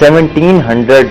1700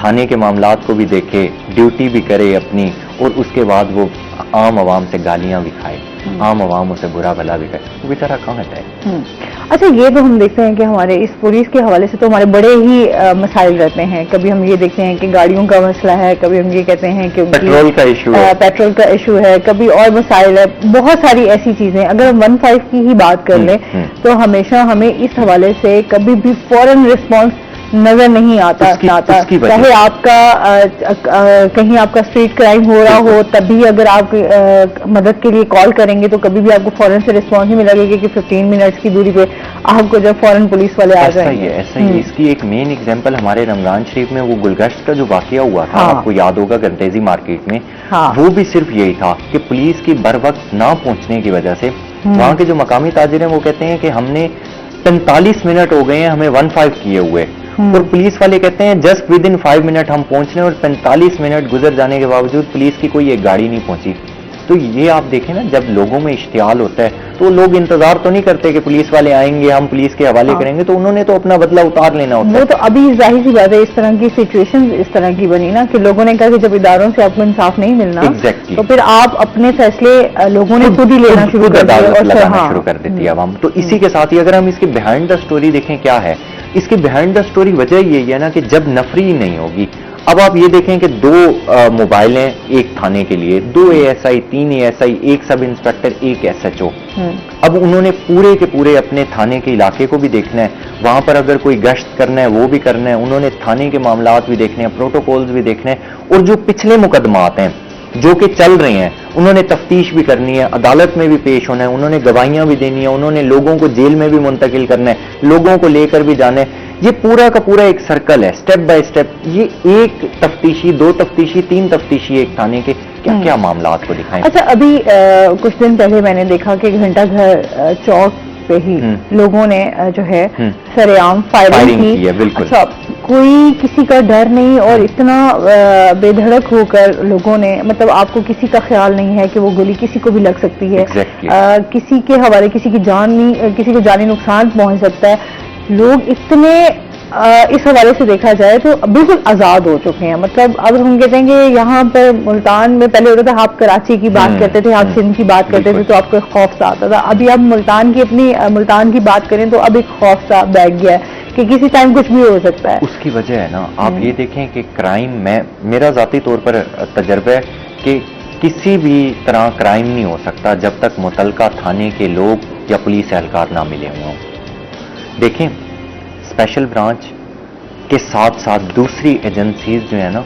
تھانے کے معاملات کو بھی دیکھے, ڈیوٹی بھی کرے اپنی, اور اس کے بعد وہ عام عوام سے گالیاں بھی کھائے, عام عوام اسے برا بھلا بھی کرے, وہ بیچارہ کہاں جائے. اچھا, یہ تو ہم دیکھتے ہیں کہ ہمارے اس پولیس کے حوالے سے تو ہمارے بڑے ہی مسائل رہتے ہیں. کبھی ہم یہ دیکھتے ہیں کہ گاڑیوں کا مسئلہ ہے, کبھی ہم یہ کہتے ہیں کہ پیٹرول کا ایشو ہے, پیٹرول کا ایشو ہے, کبھی اور مسائل ہے, بہت ساری ایسی چیزیں. اگر ہم 1-5 کی ہی بات کر لیں تو ہمیشہ ہمیں اس حوالے سے کبھی بھی فوراً رسپانس نظر نہیں آتا. چاہے آپ کا کہیں آپ کا اسٹریٹ کرائم ہو رہا ہو, تب بھی اگر آپ مدد کے لیے کال کریں گے تو کبھی بھی آپ کو فوراً سے رسپانس نہیں ملے گا کہ 15 منٹس کی دوری پہ آپ کو جب فوراً پولیس والے آ جائیں گے. ایسا ہی اس کی ایک مین ایگزامپل ہمارے رمضان شریف میں وہ گلگشت کا جو واقعہ ہوا تھا, آپ کو یاد ہوگا, گندیزی مارکیٹ میں, وہ بھی صرف یہی تھا کہ پولیس کی بر وقت نہ پہنچنے کی وجہ سے وہاں کے جو مقامی تاجر ہیں وہ کہتے ہیں کہ ہم نے 45 منٹ ہو گئے ہیں ہمیں 1-5 کیے ہوئے, اور پولیس والے کہتے ہیں جسٹ ود ان 5 منٹ ہم پہنچ رہے ہیں, اور 45 منٹ گزر جانے کے باوجود پولیس کی کوئی ایک گاڑی نہیں پہنچی. تو یہ آپ دیکھیں نا, جب لوگوں میں اشتعال ہوتا ہے تو لوگ انتظار تو نہیں کرتے کہ پولیس والے آئیں گے, ہم پولیس کے حوالے کریں گے, تو انہوں نے تو اپنا بدلہ اتار لینا ہوتا ہے. وہ تو ابھی ظاہر سی بات ہے, اس طرح کی سچویشن اس طرح کی بنی نا کہ لوگوں نے کہا کہ جب اداروں سے آپ کو انصاف نہیں ملنا تو پھر آپ اپنے فیصلے لوگوں نے خود ہی لینا شروع کر دیا اور لگانا شروع کر دیتی ہے عوام. تو اسی کے ساتھ ہی اگر ہم اس کے بیہائنڈ دا اسٹوری دیکھیں کیا ہے, اس کے بیہائنڈ دا اسٹوری وجہ یہی ہے نا کہ جب نفری نہیں ہوگی. اب آپ یہ دیکھیں کہ 2 موبائلیں ایک تھانے کے لیے, 2 ASI, 3 ASI, 1 سب انسپیکٹر, 1 SHO. اب انہوں نے پورے کے پورے اپنے تھانے کے علاقے کو بھی دیکھنا ہے, وہاں پر اگر کوئی گشت کرنا ہے وہ بھی کرنا ہے, انہوں نے تھانے کے معاملات بھی دیکھنے ہیں, پروٹوکولز بھی دیکھنے ہیں, اور جو پچھلے مقدمات ہیں جو کہ چل رہے ہیں انہوں نے تفتیش بھی کرنی ہے, عدالت میں بھی پیش ہونا ہے, انہوں نے گواہیاں بھی دینی ہیں, انہوں نے لوگوں کو جیل میں بھی منتقل کرنا ہے, لوگوں کو لے کر بھی جانا ہے. یہ پورا کا پورا ایک سرکل ہے, سٹیپ بائی سٹیپ. یہ 1 تفتیشی, 2 تفتیشی, 3 تفتیشی ایک تھانے کے کیا کیا معاملات کو دکھائیں. اچھا, ابھی کچھ دن پہلے میں نے دیکھا کہ گھنٹہ گھر چوک پہ ہی لوگوں نے جو ہے سر عام فائرنگ کی ہے. بالکل. اچھا, کوئی کسی کا ڈر نہیں, اور اتنا بے دھڑک ہو کر لوگوں نے, مطلب آپ کو کسی کا خیال نہیں ہے کہ وہ گولی کسی کو بھی لگ سکتی ہے, کسی کے حوالے کسی کی جان نہیں, کسی کو جانی نقصان پہنچ سکتا ہے. لوگ اتنے اس حوالے سے دیکھا جائے تو بالکل آزاد ہو چکے ہیں. مطلب اب ہم کہتے ہیں کہ یہاں پر ملتان میں پہلے ہوتا تھا آپ کراچی کی بات کرتے تھے, آپ سندھ کی بات کرتے تھے تو آپ کو ایک خوف سا آتا تھا. ابھی آپ ملتان کی بات کریں تو اب ایک خوف سا بیٹھ گیا ہے کہ کسی ٹائم کچھ بھی ہو سکتا ہے. اس کی وجہ ہے نا, آپ یہ دیکھیں کہ کرائم میں میرا ذاتی طور پر تجربہ ہے کہ کسی بھی طرح کرائم نہیں ہو سکتا جب تک متعلقہ تھانے کے لوگ یا پولیس اہلکار نہ ملے ہوئے ہوں. دیکھیں, اسپیشل برانچ کے ساتھ ساتھ دوسری ایجنسیز جو ہیں نا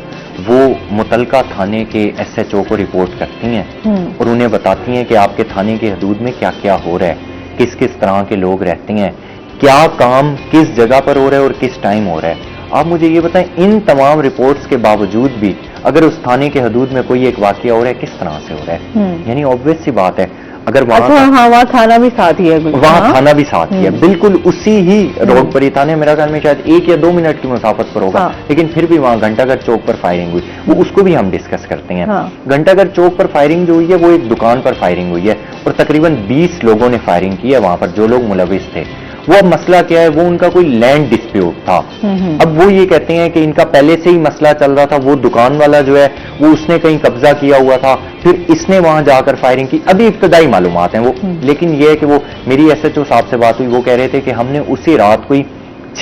وہ متعلقہ تھانے کے SHO کو رپورٹ کرتی ہیں اور انہیں بتاتی ہیں کہ آپ کے تھانے کی حدود میں کیا کیا ہو رہا ہے, کس کس طرح کے لوگ رہتے ہیں, کیا کام کس جگہ پر ہو رہا ہے اور کس ٹائم ہو رہا ہے. آپ مجھے یہ بتائیں, ان تمام رپورٹس کے باوجود بھی اگر اس تھانے کے حدود میں کوئی ایک واقعہ ہو رہا ہے, کس طرح سے ہو رہا ہے, یعنی آبویس سی بات ہے اگر وہاں تھانہ بھی ساتھ ہی ہے, وہاں تھانہ بھی ساتھ ہی ہے, بالکل اسی ہی روڈ پر ہی تھانے, میرا خیال میں شاید 1 یا 2 منٹ کی مسافت پر ہوگا, لیکن پھر بھی وہاں گھنٹہ گھر چوک پر فائرنگ ہوئی. وہ اس کو بھی ہم ڈسکس کرتے ہیں. گھنٹہ گھر چوک پر فائرنگ جو ہوئی ہے وہ ایک دکان پر فائرنگ ہوئی ہے اور تقریباً 20 لوگوں نے فائرنگ کی ہے وہاں پر جو لوگ ملوث تھے. وہ اب مسئلہ کیا ہے, وہ ان کا کوئی لینڈ ڈسپیوٹ تھا. اب وہ یہ کہتے ہیں کہ ان کا پہلے سے ہی مسئلہ چل رہا تھا, وہ دکان والا جو ہے وہ اس نے کہیں قبضہ کیا ہوا تھا, پھر اس نے وہاں جا کر فائرنگ کی. ابھی ابتدائی معلومات ہیں وہ, لیکن یہ ہے کہ وہ میری SHO صاحب سے بات ہوئی, وہ کہہ رہے تھے کہ ہم نے اسی رات کوئی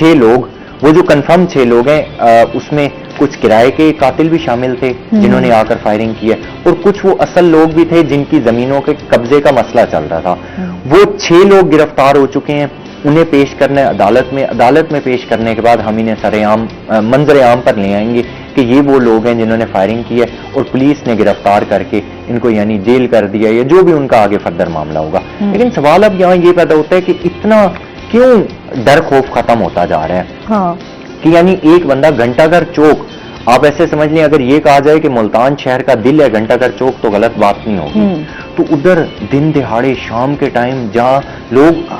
6 لوگ, وہ جو کنفرم 6 لوگ ہیں اس میں کچھ کرائے کے قاتل بھی شامل تھے جنہوں نے آ کر فائرنگ کی ہے, اور کچھ وہ اصل لوگ بھی تھے جن کی زمینوں کے قبضے کا مسئلہ چل رہا تھا. وہ 6 لوگ گرفتار ہو چکے ہیں, انہیں پیش کرنا ہے عدالت میں. عدالت میں پیش کرنے کے بعد ہم انہیں منظر عام پر لے آئیں گے کہ یہ وہ لوگ ہیں جنہوں نے فائرنگ کی ہے, اور پولیس نے گرفتار کر کے ان کو یعنی جیل کر دیا یا جو بھی ان کا آگے فردر معاملہ ہوگا. لیکن سوال اب یہاں یہ پیدا ہوتا ہے کہ اتنا کیوں ڈر خوف ختم ہوتا جا رہا ہے کہ یعنی ایک بندہ گھنٹہ گھر چوک, آپ ایسے سمجھ لیں اگر یہ کہا جائے کہ ملتان شہر کا دل ہے گھنٹہ گھر چوک تو غلط بات نہیں ہوگی. تو ادھر دن دہاڑے شام کے ٹائم جہاں لوگ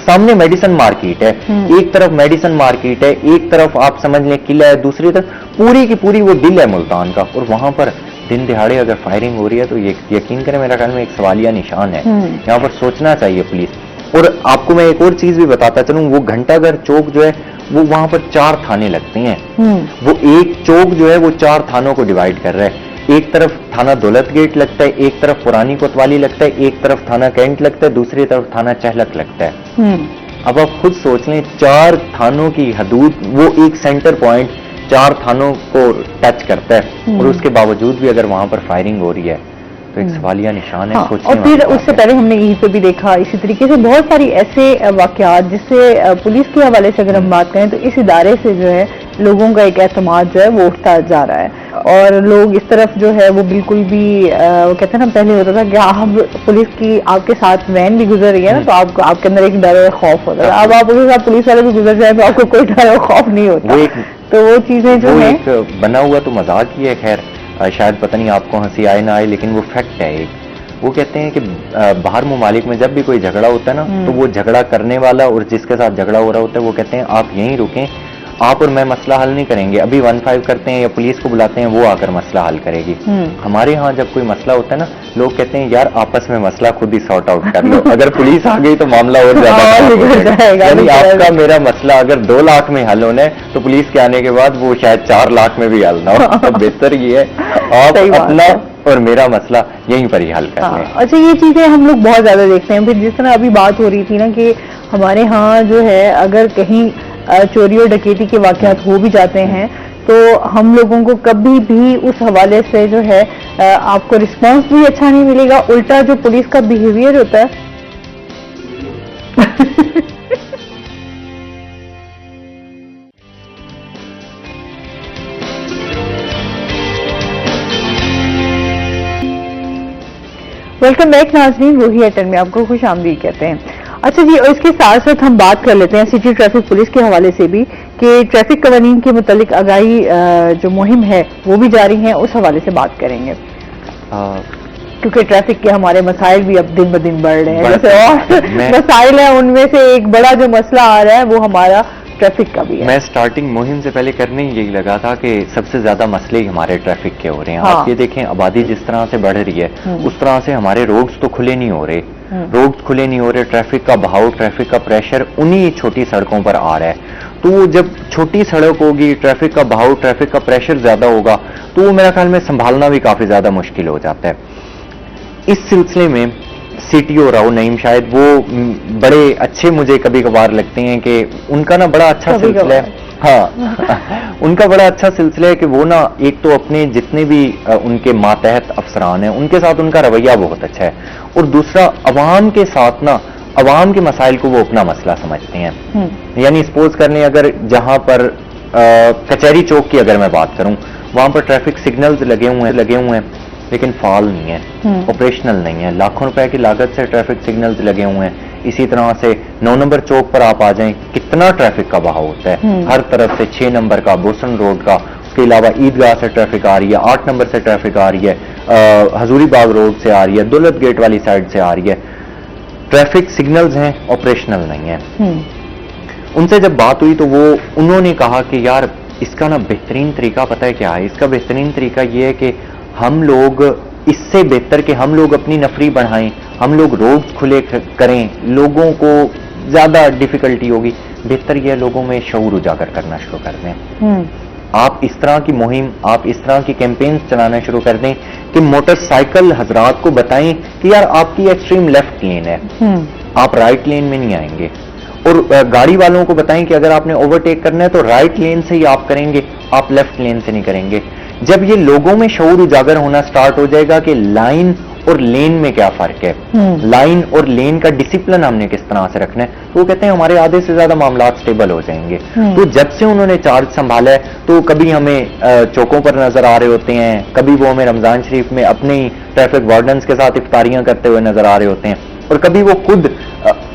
سامنے میڈیسن مارکیٹ ہے, ایک طرف میڈیسن مارکیٹ ہے, ایک طرف آپ سمجھ لیں قلعہ ہے, دوسری طرف پوری کی پوری وہ دل ہے ملتان کا, اور وہاں پر دن دہاڑے اگر فائرنگ ہو رہی ہے تو یہ یقین کریں میرا خیال میں ایک سوالیہ نشان ہے. یہاں پر سوچنا چاہیے پولیس. اور آپ کو میں ایک اور چیز بھی بتاتا چلوں, وہ گھنٹہ گھر چوک جو ہے وہ وہاں پر 4 تھانے لگتے ہیں. وہ ایک چوک جو ہے وہ 4 تھانوں کو ڈیوائڈ کر رہا ہے. ایک طرف تھانہ دولت گیٹ لگتا ہے, ایک طرف پرانی کوتوالی لگتا ہے, ایک طرف تھانہ کینٹ لگتا ہے, دوسری طرف تھانہ چہلک لگتا ہے. اب آپ خود سوچ لیں 4 تھانوں کی حدود, وہ ایک سینٹر پوائنٹ 4 تھانوں کو ٹچ کرتا ہے, اور اس کے باوجود بھی اگر وہاں پر فائرنگ ہو رہی ہے تو ایک سوالیہ نشان ہے. اور پھر اس سے پہلے ہم نے عید پہ بھی دیکھا اسی طریقے سے بہت ساری ایسے واقعات جس سے پولیس کے حوالے سے اگر ہم بات کریں تو اس ادارے سے جو ہے لوگوں کا ایک اعتماد جو ہے وہ اٹھتا جا رہا ہے, اور لوگ اس طرف جو ہے وہ بالکل بھی وہ کہتے ہیں نا, پہلے ہوتا تھا کہ آپ پولیس کی آپ کے ساتھ وین بھی گزر رہی ہے نا تو آپ کے اندر ایک ڈر اور خوف ہوتا ہے. اب آپ اس کے ساتھ پولیس والے بھی گزر جائیں تو آپ کو کوئی ڈر اور خوف نہیں ہوتا. تو وہ چیزیں جو ہیں بنا ہوا تو مذاق ہی ہے, خیر شاید پتہ نہیں آپ کو ہنسی آئے نہ آئے, لیکن وہ فیکٹ ہے ایک. وہ کہتے ہیں کہ باہر ممالک میں جب بھی کوئی جھگڑا ہوتا ہے نا تو وہ جھگڑا کرنے والا اور جس کے ساتھ جھگڑا ہو رہا ہوتا ہے وہ کہتے ہیں آپ یہیں رکیں, آپ اور میں مسئلہ حل نہیں کریں گے, ابھی 1-5 کرتے ہیں یا پولیس کو بلاتے ہیں وہ آ کر مسئلہ حل کرے گی. ہمارے ہاں جب کوئی مسئلہ ہوتا ہے نا لوگ کہتے ہیں یار آپس میں مسئلہ خود ہی سارٹ آؤٹ کر لو, اگر پولیس آ گئی تو معاملہ اور زیادہ یعنی آپ کا میرا مسئلہ اگر 2 لاکھ میں حل ہونا ہے تو پولیس کے آنے کے بعد وہ شاید 4 لاکھ میں بھی حل نہ ہو. تو بہتر یہ ہے آپ اپنا اور میرا مسئلہ یہیں پر ہی حل کر لیں. اچھا, یہ چیزیں ہم لوگ بہت زیادہ دیکھتے ہیں. پھر جس طرح ابھی بات ہو رہی تھی نا کہ ہمارے ہاں جو ہے اگر کہیں چوری اور ڈکیتی کے واقعات ہو بھی جاتے ہیں تو ہم لوگوں کو کبھی بھی اس حوالے سے جو ہے آپ کو رسپانس بھی اچھا نہیں ملے گا, الٹا جو پولیس کا بیہیویئر ہوتا ہے ویلکم بیک ناظرین, روحی ایٹن میں آپ کو خوش آمدید کہتے ہیں. اچھا جی, اور اس کے ساتھ ساتھ ہم بات کر لیتے ہیں سٹی ٹریفک پولیس کے حوالے سے بھی کہ ٹریفک قوانین کے متعلق آگاہی جو مہم ہے وہ بھی جاری ہے, اس حوالے سے بات کریں گے کیونکہ ٹریفک کے ہمارے مسائل بھی اب دن بدن بڑھ رہے ہیں. جیسے اور مسائل ہیں ان میں سے ایک بڑا جو مسئلہ آ رہا ہے وہ ہمارا ٹریفک کا بھی ہے. میں سٹارٹنگ مہم سے پہلے کرنے ہی یہی لگا تھا کہ سب سے زیادہ مسئلے ہمارے ٹریفک کے ہو رہے ہیں. آپ یہ دیکھیں آبادی جس طرح سے بڑھ رہی ہے اس طرح سے ہمارے روڈز تو کھلے نہیں ہو رہے, روڈز کھلے نہیں ہو رہے, ٹریفک کا بہاؤ, ٹریفک کا پریشر انہی چھوٹی سڑکوں پر آ رہا ہے. تو جب چھوٹی سڑک ہوگی, ٹریفک کا بہاؤ, ٹریفک کا پریشر زیادہ ہوگا تو وہ میرا خیال میں سنبھالنا بھی کافی زیادہ مشکل ہو جاتا ہے. اس سلسلے میں سی ٹی او راؤ نعیم شاید وہ بڑے اچھے مجھے کبھی کبھار لگتے ہیں کہ ان کا نا بڑا اچھا سلسلہ ہے. ہاں ان کا بڑا اچھا سلسلہ ہے کہ وہ نا ایک تو اپنے جتنے بھی ان کے ماتحت افسران ہیں ان کے ساتھ ان کا رویہ بہت اچھا ہے, اور دوسرا عوام کے ساتھ نا عوام کے مسائل کو وہ اپنا مسئلہ سمجھتے ہیں. یعنی سپوز کرنے اگر جہاں پر کچہری چوک کی اگر میں بات کروں وہاں پر ٹریفک سگنلز لگے ہوئے ہیں لیکن فعال نہیں ہے, آپریشنل نہیں ہے, لاکھوں روپے کی لاگت سے ٹریفک سگنلز لگے ہوئے ہیں. اسی طرح سے 9 نمبر چوک پر آپ آ جائیں, کتنا ٹریفک کا بہاؤ ہوتا ہے ہر طرف سے, 6 نمبر کا, بوسن روڈ کا, اس کے علاوہ عیدگاہ سے ٹریفک آ رہی ہے, 8 نمبر سے ٹریفک آ رہی ہے, حضوری باغ روڈ سے آ رہی ہے, دولت گیٹ والی سائڈ سے آ رہی ہے. ٹریفک سگنلز ہیں, آپریشنل نہیں ہیں. ان سے جب بات ہوئی تو انہوں نے کہا کہ یار اس کا نا بہترین طریقہ پتہ ہے کیا ہے, اس کا بہترین طریقہ یہ ہے کہ ہم لوگ اس سے بہتر کہ ہم لوگ اپنی نفری بڑھائیں, ہم لوگ روڈ کھلے کریں, لوگوں کو زیادہ ڈیفیکلٹی ہوگی, بہتر یہ لوگوں میں شعور اجاگر کرنا شروع کر دیں. آپ اس طرح کی مہم, آپ اس طرح کی کیمپینز چلانا شروع کر دیں کہ موٹر سائیکل حضرات کو بتائیں کہ یار آپ کی ایکسٹریم لیفٹ لین ہے, آپ رائٹ لین میں نہیں آئیں گے, اور گاڑی والوں کو بتائیں کہ اگر آپ نے اوورٹیک کرنا ہے تو رائٹ لین سے ہی آپ کریں گے, آپ لیفٹ لین سے نہیں کریں گے. جب یہ لوگوں میں شعور اجاگر ہونا سٹارٹ ہو جائے گا کہ لائن اور لین میں کیا فرق ہے, لائن اور لین کا ڈسپلن ہم نے کس طرح سے رکھنا ہے, تو وہ کہتے ہیں ہمارے آدھے سے زیادہ معاملات سٹیبل ہو جائیں گے. تو جب سے انہوں نے چارج سنبھالا ہے تو کبھی ہمیں چوکوں پر نظر آ رہے ہوتے ہیں, کبھی وہ ہمیں رمضان شریف میں اپنے ہی ٹریفک وارڈنز کے ساتھ افطاریاں کرتے ہوئے نظر آ رہے ہوتے ہیں, اور کبھی وہ خود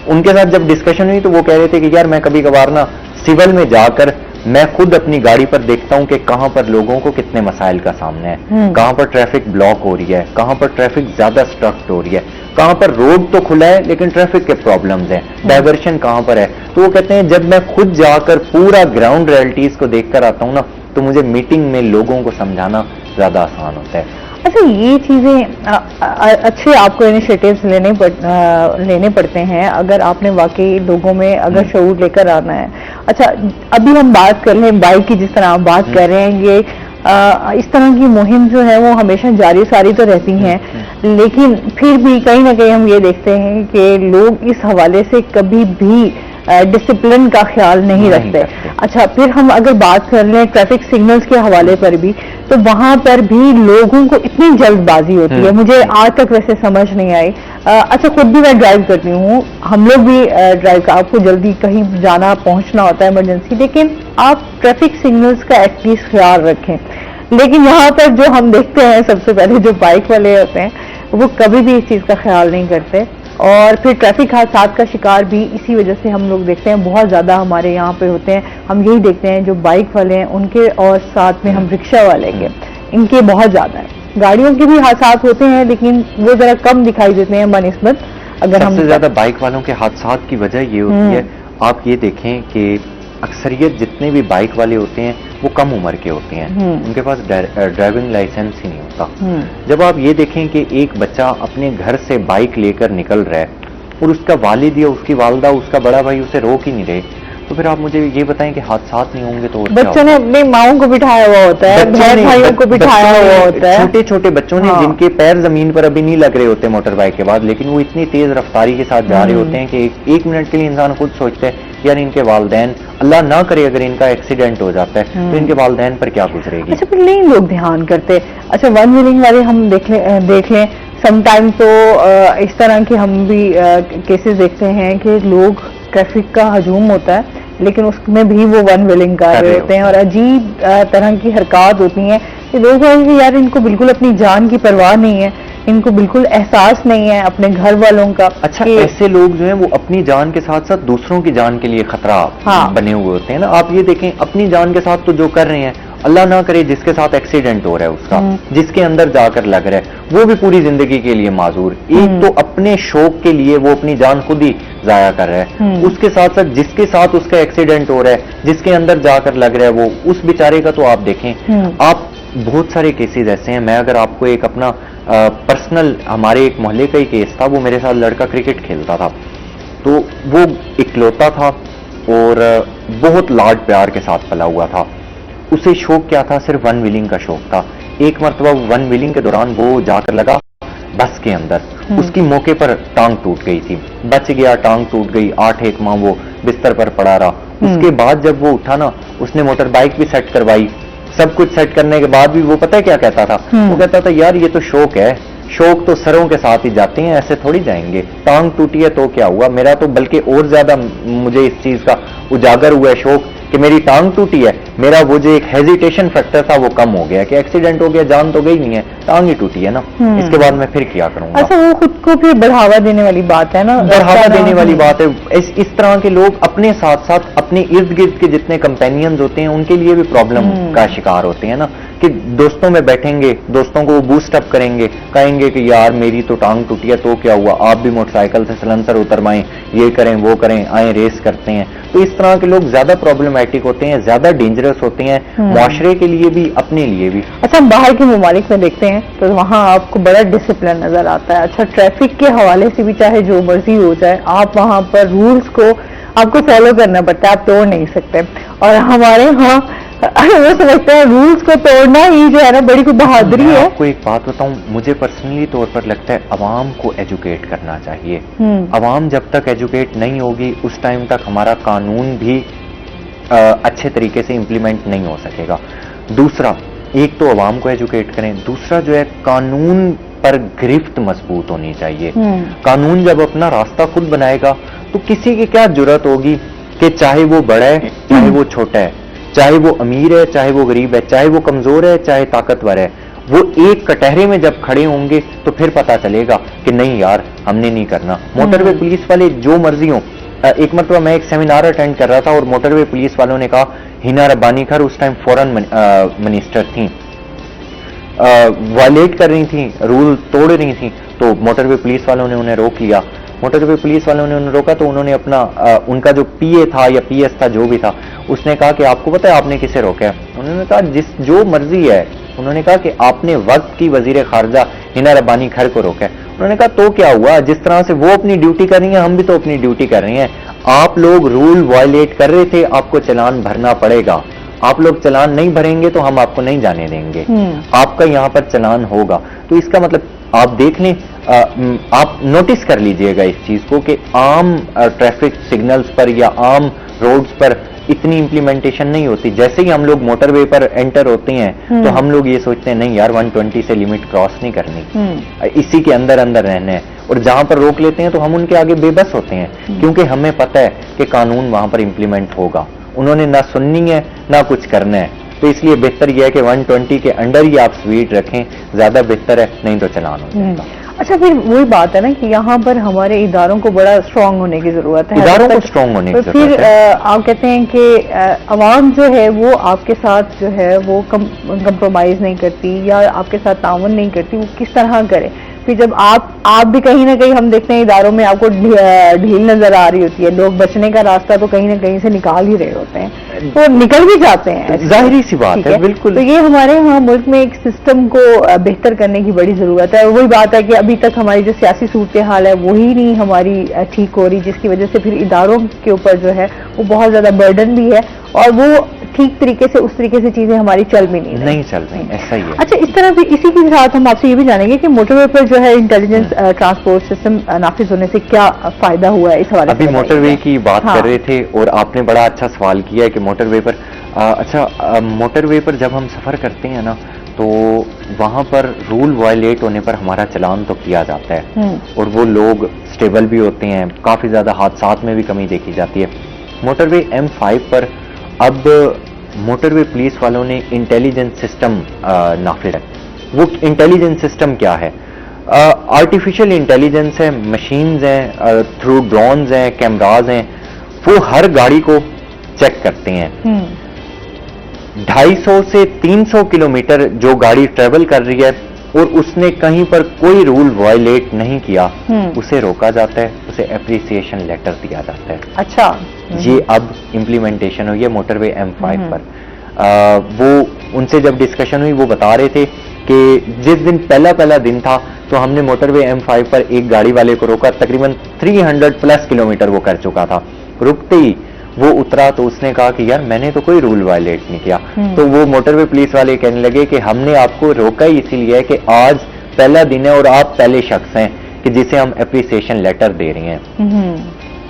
ان کے ساتھ جب ڈسکشن ہوئی تو وہ کہہ رہے تھے کہ یار میں کبھی کبھار نا سول میں جا کر میں خود اپنی گاڑی پر دیکھتا ہوں کہ کہاں پر لوگوں کو کتنے مسائل کا سامنا ہے, کہاں پر ٹریفک بلاک ہو رہی ہے, کہاں پر ٹریفک زیادہ سٹرکٹ ہو رہی ہے, کہاں پر روڈ تو کھلا ہے لیکن ٹریفک کے پرابلمز ہیں, ڈائیورشن کہاں پر ہے. تو وہ کہتے ہیں جب میں خود جا کر پورا گراؤنڈ ریئلٹیز کو دیکھ کر آتا ہوں نا تو مجھے میٹنگ میں لوگوں کو سمجھانا زیادہ آسان ہوتا ہے. اچھا یہ چیزیں اچھے آپ کو انیشیٹیوز لینے پڑتے ہیں اگر آپ نے واقعی لوگوں میں اگر شعور لے کر آنا ہے. اچھا ابھی ہم بات کر لیں بائک کی، جس طرح آپ بات کر رہے ہیں، یہ اس طرح کی مہم جو ہے وہ ہمیشہ جاری ساری تو رہتی ہیں، لیکن پھر بھی کہیں نہ کہیں ہم یہ دیکھتے ہیں کہ لوگ اس حوالے سے کبھی بھی ڈسپلن کا خیال نہیں رکھتے. اچھا پھر ہم اگر بات کر لیں ٹریفک سگنلز کے حوالے پر بھی، تو وہاں پر بھی لوگوں کو اتنی جلد بازی ہوتی ہے، مجھے آج تک ویسے سمجھ نہیں آئی. اچھا خود بھی میں ڈرائیو کرتی ہوں، ہم لوگ بھی ڈرائیو، آپ کو جلدی کہیں جانا پہنچنا ہوتا ہے ایمرجنسی، لیکن آپ ٹریفک سگنلز کا ایٹ لیسٹ خیال رکھیں. لیکن یہاں پر جو ہم دیکھتے ہیں سب سے پہلے جو بائک والے ہوتے ہیں وہ کبھی بھی اس چیز کا خیال نہیں کرتے، اور پھر ٹریفک حادثات کا شکار بھی اسی وجہ سے ہم لوگ دیکھتے ہیں بہت زیادہ ہمارے یہاں پہ ہوتے ہیں. ہم یہی دیکھتے ہیں جو بائک والے ہیں ان کے، اور ساتھ میں ہم رکشہ والے کے، ان کے بہت زیادہ ہیں. گاڑیوں کے بھی حادثات ہوتے ہیں لیکن وہ ذرا کم دکھائی دیتے ہیں بنسبت اگر ہم. سب سے زیادہ بائک والوں کے حادثات کی وجہ یہ ہوتی ہے، آپ یہ دیکھیں کہ اکثریت جتنے بھی بائک والے ہوتے ہیں وہ کم عمر کے ہوتے ہیں، ان کے پاس ڈرائیونگ لائسنس ہی نہیں ہوتا. جب آپ یہ دیکھیں کہ ایک بچہ اپنے گھر سے بائک لے کر نکل رہا ہے اور اس کا والد یا اس کی والدہ، اس کا بڑا بھائی اسے روک ہی نہیں رہے، تو پھر آپ مجھے یہ بتائیں کہ حادثات نہیں ہوں گے تو بچوں نے اپنے ماؤں کو بٹھایا ہوا ہوتا ہے، بہن بھائیوں کو بٹھایا ہوا ہوتا ہے، چھوٹے چھوٹے بچوں نے جن کے پیر زمین پر ابھی نہیں لگ رہے ہوتے موٹر بائک کے بعد، لیکن وہ اتنی تیز رفتاری کے ساتھ جا رہے ہوتے ہیں کہ ایک منٹ کے لیے انسان خود سوچتا ہے یار ان کے والدین، اللہ نہ کرے اگر ان کا ایکسیڈنٹ ہو جاتا ہے تو ان کے والدین پر کیا گزرے گی. اچھا پھر نہیں لوگ دھیان کرتے. اچھا ون ویلنگ والے ہم دیکھ لیں سم ٹائم تو اس طرح کے ہم بھی کیسز دیکھتے ہیں کہ لوگ ٹریفک کا ہجوم ہوتا ہے لیکن اس میں بھی وہ ون ویلنگ کر رہے ہوتے ہیں، اور عجیب طرح کی حرکات ہوتی ہیں کہ لوگ ہیں کہ یار ان کو بالکل اپنی جان کی پرواہ نہیں ہے، ان کو بالکل احساس نہیں ہے اپنے گھر والوں کا. اچھا ایسے لوگ جو ہیں وہ اپنی جان کے ساتھ ساتھ دوسروں کی جان کے لیے خطرہ بنے ہوئے ہوتے ہیں نا. آپ یہ دیکھیں اپنی جان کے ساتھ تو جو کر رہے ہیں، اللہ نہ کرے جس کے ساتھ ایکسیڈنٹ ہو رہا ہے اس کا، جس کے اندر جا کر لگ رہا ہے، وہ بھی پوری زندگی کے لیے معذور. ایک تو اپنے شوق کے لیے وہ اپنی جان خود ہی ضائع کر رہا ہے، اس کے ساتھ ساتھ جس کے ساتھ اس کا ایکسیڈنٹ ہو رہا ہے، جس کے اندر جا کر لگ رہا ہے، وہ اس بیچارے کا تو آپ دیکھیں. آپ بہت سارے کیسز ایسے ہیں. میں اگر آپ کو ایک اپنا پرسنل، ہمارے ایک محلے کا ہی کیس تھا. وہ میرے ساتھ لڑکا کرکٹ کھیلتا تھا، تو وہ اکلوتا تھا اور بہت لاڈ پیار کے ساتھ پلا ہوا تھا. اسے شوق کیا تھا؟ صرف ون ویلنگ کا شوق تھا. ایک مرتبہ ون ویلنگ کے دوران وہ جا کر لگا بس کے اندر، اس کی موقع پر ٹانگ ٹوٹ گئی تھی، بچ گیا، ٹانگ ٹوٹ گئی، 8 ماہ وہ بستر پر پڑا رہا. اس کے بعد جب وہ اٹھا نا، اس نے موٹر بائک بھی سیٹ کروائی. سب کچھ سیٹ کرنے کے بعد بھی وہ پتہ ہے کیا کہتا تھا؟ وہ کہتا تھا یار یہ تو شوق ہے، شوق تو سروں کے ساتھ ہی جاتے ہیں، ایسے تھوڑی جائیں گے. ٹانگ ٹوٹی ہے تو کیا ہوا؟ میرا تو بلکہ اور زیادہ مجھے اس چیز کا اجاگر ہوا ہے شوق کہ میری ٹانگ ٹوٹی ہے. میرا وہ جو ایک ہیزیٹیشن فیکٹر تھا وہ کم ہو گیا کہ ایکسیڈنٹ ہو گیا، جان تو گئی نہیں ہے، ٹانگ ہی ٹوٹی ہے نا، اس کے بعد میں پھر کیا کروں گا. اچھا وہ خود کو پھر بڑھاوا دینے والی بات ہے نا، بڑھاوا دینے والی بات ہے. اس طرح کے لوگ اپنے ساتھ ساتھ اپنے ارد گرد کے جتنے کمپینینز ہوتے ہیں ان کے لیے بھی پرابلم کا شکار ہوتے ہیں نا، کہ دوستوں میں بیٹھیں گے، دوستوں کو وہ بوسٹ اپ کریں گے، کہیں گے کہ یار میری تو ٹانگ ٹوٹی ہے تو کیا ہوا، آپ بھی موٹر سائیکل سے سلنسر اتروائیں، یہ کریں وہ کریں، آئیں ریس کرتے ہیں. تو اس طرح کے لوگ زیادہ پرابلمٹک ہوتے ہیں، زیادہ ڈینجرس ہوتے ہیں، معاشرے کے لیے بھی اپنے لیے بھی. اچھا ہم باہر کے ممالک میں دیکھتے ہیں تو وہاں آپ کو بڑا ڈسپلن نظر آتا ہے. اچھا ٹریفک کے حوالے سے بھی چاہے جو مرضی ہو جائے، آپ وہاں پر رولز کو آپ کو فالو کرنا پڑتا ہے، آپ توڑ نہیں سکتے. اور ہمارے ہاں وہ سمجھتے ہیں رولز کو توڑنا ہی جو ہے نا بڑی کوئی بہادری ہے. آپ کو ایک بات بتاؤں، مجھے پرسنلی طور پر لگتا ہے عوام کو ایجوکیٹ کرنا چاہیے. عوام جب تک ایجوکیٹ نہیں ہوگی اس ٹائم تک ہمارا قانون بھی اچھے طریقے سے امپلیمنٹ نہیں ہو سکے گا. دوسرا، ایک تو عوام کو ایجوکیٹ کریں، دوسرا جو ہے قانون پر گرفت مضبوط ہونی چاہیے. قانون جب اپنا راستہ خود بنائے گا تو کسی کی کیا جرات ہوگی کہ چاہے وہ بڑا ہے چاہے وہ چھوٹا ہے، چاہے وہ امیر ہے چاہے وہ غریب ہے، چاہے وہ کمزور ہے چاہے طاقتور ہے، وہ ایک کٹہرے میں جب کھڑے ہوں گے تو پھر پتا چلے گا کہ نہیں یار ہم نے نہیں کرنا. موٹر وے پولیس والے جو مرضی ہوں. ایک مرتبہ میں ایک سیمینار اٹینڈ کر رہا تھا اور موٹر وے پولیس والوں نے کہا، ہینا ربانی کھر اس ٹائم فورن منسٹر تھیں، وائلیٹ کر رہی تھیں، رول توڑ رہی تھیں، تو موٹر وے پولیس والوں نے انہیں روک لیا. موٹر وے پولیس والوں نے انہیں روکا تو انہوں نے اپنا ان کا جو پی اے تھا یا پی ایس تھا جو بھی تھا، اس نے کہا کہ آپ کو پتہ ہے آپ نے کسے روکا ہے؟ انہوں نے کہا جو مرضی ہے انہوں نے کہا کہ آپ نے وقت کی وزیر خارجہ ہنا ربانی کھر کو روکا ہے. انہوں نے کہا تو کیا ہوا, جس طرح سے وہ اپنی ڈیوٹی کر رہی ہیں ہم بھی تو اپنی ڈیوٹی کر رہے ہیں. آپ لوگ رول وائلیٹ کر رہے تھے, آپ کو چلان بھرنا پڑے گا. آپ لوگ چلان نہیں بھریں گے تو ہم آپ کو نہیں جانے دیں گے, آپ کا یہاں پر چلان ہوگا. تو اس کا مطلب آپ دیکھ لیں, آپ نوٹس کر لیجئے گا اس چیز کو کہ عام ٹریفک سگنلز پر یا عام روڈز پر اتنی امپلیمنٹیشن نہیں ہوتی. جیسے ہی ہم لوگ موٹر وے پر انٹر ہوتے ہیں تو ہم لوگ یہ سوچتے ہیں نہیں یار 120 سے لمٹ کراس نہیں کرنی, اسی کے اندر اندر رہنا ہے, اور جہاں پر روک لیتے ہیں تو ہم ان کے آگے بے بس ہوتے ہیں کیونکہ ہمیں پتہ ہے کہ قانون وہاں پر امپلیمنٹ ہوگا. انہوں نے نہ سننی ہے نہ کچھ کرنا ہے, تو اس لیے بہتر یہ ہے کہ 120 کے انڈر ہی آپ سپیڈ رکھیں, زیادہ بہتر ہے, نہیں تو چلان ہو جائے گا. اچھا پھر وہی بات ہے نا کہ یہاں پر ہمارے اداروں کو بڑا اسٹرانگ ہونے کی ضرورت ہے, اداروں کو اسٹرانگ ہونے کی ضرورت ہے. پھر آپ کہتے ہیں کہ عوام جو ہے وہ آپ کے ساتھ جو ہے وہ کمپرومائز نہیں کرتی یا آپ کے ساتھ تعاون نہیں کرتی, وہ کس طرح کرے؟ پھر جب آپ بھی کہیں نہ کہیں ہم دیکھتے ہیں اداروں میں آپ کو ڈھیل نظر آ رہی ہوتی ہے, لوگ بچنے کا راستہ تو کہیں نہ کہیں سے نکال ہی رہے ہوتے ہیں, تو نکل بھی جاتے ہیں, ظاہری سی بات ہے. بالکل. تو یہ ہمارے یہاں ملک میں ایک سسٹم کو بہتر کرنے کی بڑی ضرورت ہے. وہی بات ہے کہ ابھی تک ہماری جو سیاسی صورتحال ہے وہی نہیں ہماری ٹھیک ہو رہی, جس کی وجہ سے پھر اداروں کے اوپر جو ہے وہ بہت زیادہ برڈن بھی ہے, اور وہ ٹھیک طریقے سے اس طریقے سے چیزیں ہماری چل بھی نہیں چل رہی, ایسا ہی ہے. اچھا, اس طرح بھی اسی کے ساتھ ہم آپ سے یہ بھی جانیں گے کہ موٹر وے پر جو ہے انٹیلیجنس ٹرانسپورٹ سسٹم نافذ ہونے سے کیا فائدہ ہوا ہے اس حوالے سے؟ ابھی موٹر وے کی بات کر رہے تھے اور آپ نے بڑا اچھا سوال کیا ہے کہ موٹر وے پر موٹر وے پر جب ہم سفر کرتے ہیں نا تو وہاں پر رول وائلیٹ ہونے پر ہمارا چلان تو کیا جاتا ہے, اور وہ لوگ سٹیبل بھی ہوتے ہیں, کافی زیادہ حادثات میں بھی کمی دیکھی جاتی ہے. موٹر وے M5 پر اب موٹر وے پولیس والوں نے انٹیلیجنس سسٹم نافذ ہے. وہ انٹیلیجنس سسٹم کیا ہے؟ آرٹیفیشل انٹیلیجنس ہے, مشینز ہیں, تھرو ڈرونز ہیں, کیمراز ہیں, وہ ہر گاڑی کو چیک کرتے ہیں. 250 سے 300 کلومیٹر جو گاڑی ٹریول کر رہی ہے اور اس نے کہیں پر کوئی رول وائلیٹ نہیں کیا, اسے روکا جاتا ہے, اسے اپریسیشن لیٹر دیا جاتا ہے. اچھا, یہ اب امپلیمنٹیشن ہوئی ہے موٹر وے M5 پر. وہ ان سے جب ڈسکشن ہوئی وہ بتا رہے تھے کہ جس دن پہلا دن تھا تو ہم نے موٹر وے M5 پر ایک گاڑی والے کو روکا, تقریباً 300+ کلومیٹر وہ کر چکا تھا. رکتے ہی وہ اترا تو اس نے کہا کہ یار میں نے تو کوئی رول وائلیٹ نہیں کیا. تو وہ موٹر وے پولیس والے کہنے لگے کہ ہم نے آپ کو روکا ہی اسی لیے کہ آج پہلا دن ہے اور آپ پہلے شخص ہیں کہ جسے ہم اپریسیشن لیٹر دے رہے ہیں.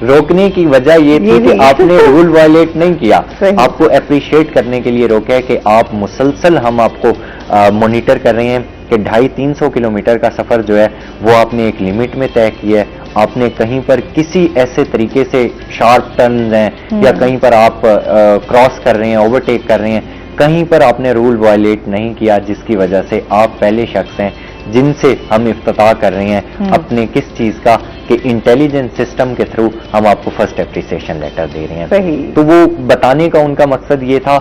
روکنے کی وجہ یہ تھی کہ آپ نے رول وائلیٹ نہیں کیا, آپ کو اپریشیٹ کرنے کے لیے روکا ہے کہ آپ مسلسل ہم آپ کو مانیٹر کر رہے ہیں کہ 250-300 کلومیٹر کا سفر جو ہے وہ آپ نے ایک لمٹ میں طے کیا ہے. آپ نے کہیں پر کسی ایسے طریقے سے شارپ ٹرنز ہیں یا کہیں پر آپ کراس کر رہے ہیں, اوورٹیک کر رہے ہیں, کہیں پر آپ نے رول وائلیٹ نہیں کیا, جس کی وجہ سے آپ پہلے شخص ہیں جن سے ہم افتتاح کر رہے ہیں اپنے کس چیز کا کہ انٹیلیجنس سسٹم کے تھرو ہم آپ کو فرسٹ اپریسیشن لیٹر دے رہے ہیں. تو وہ بتانے کا ان کا مقصد یہ تھا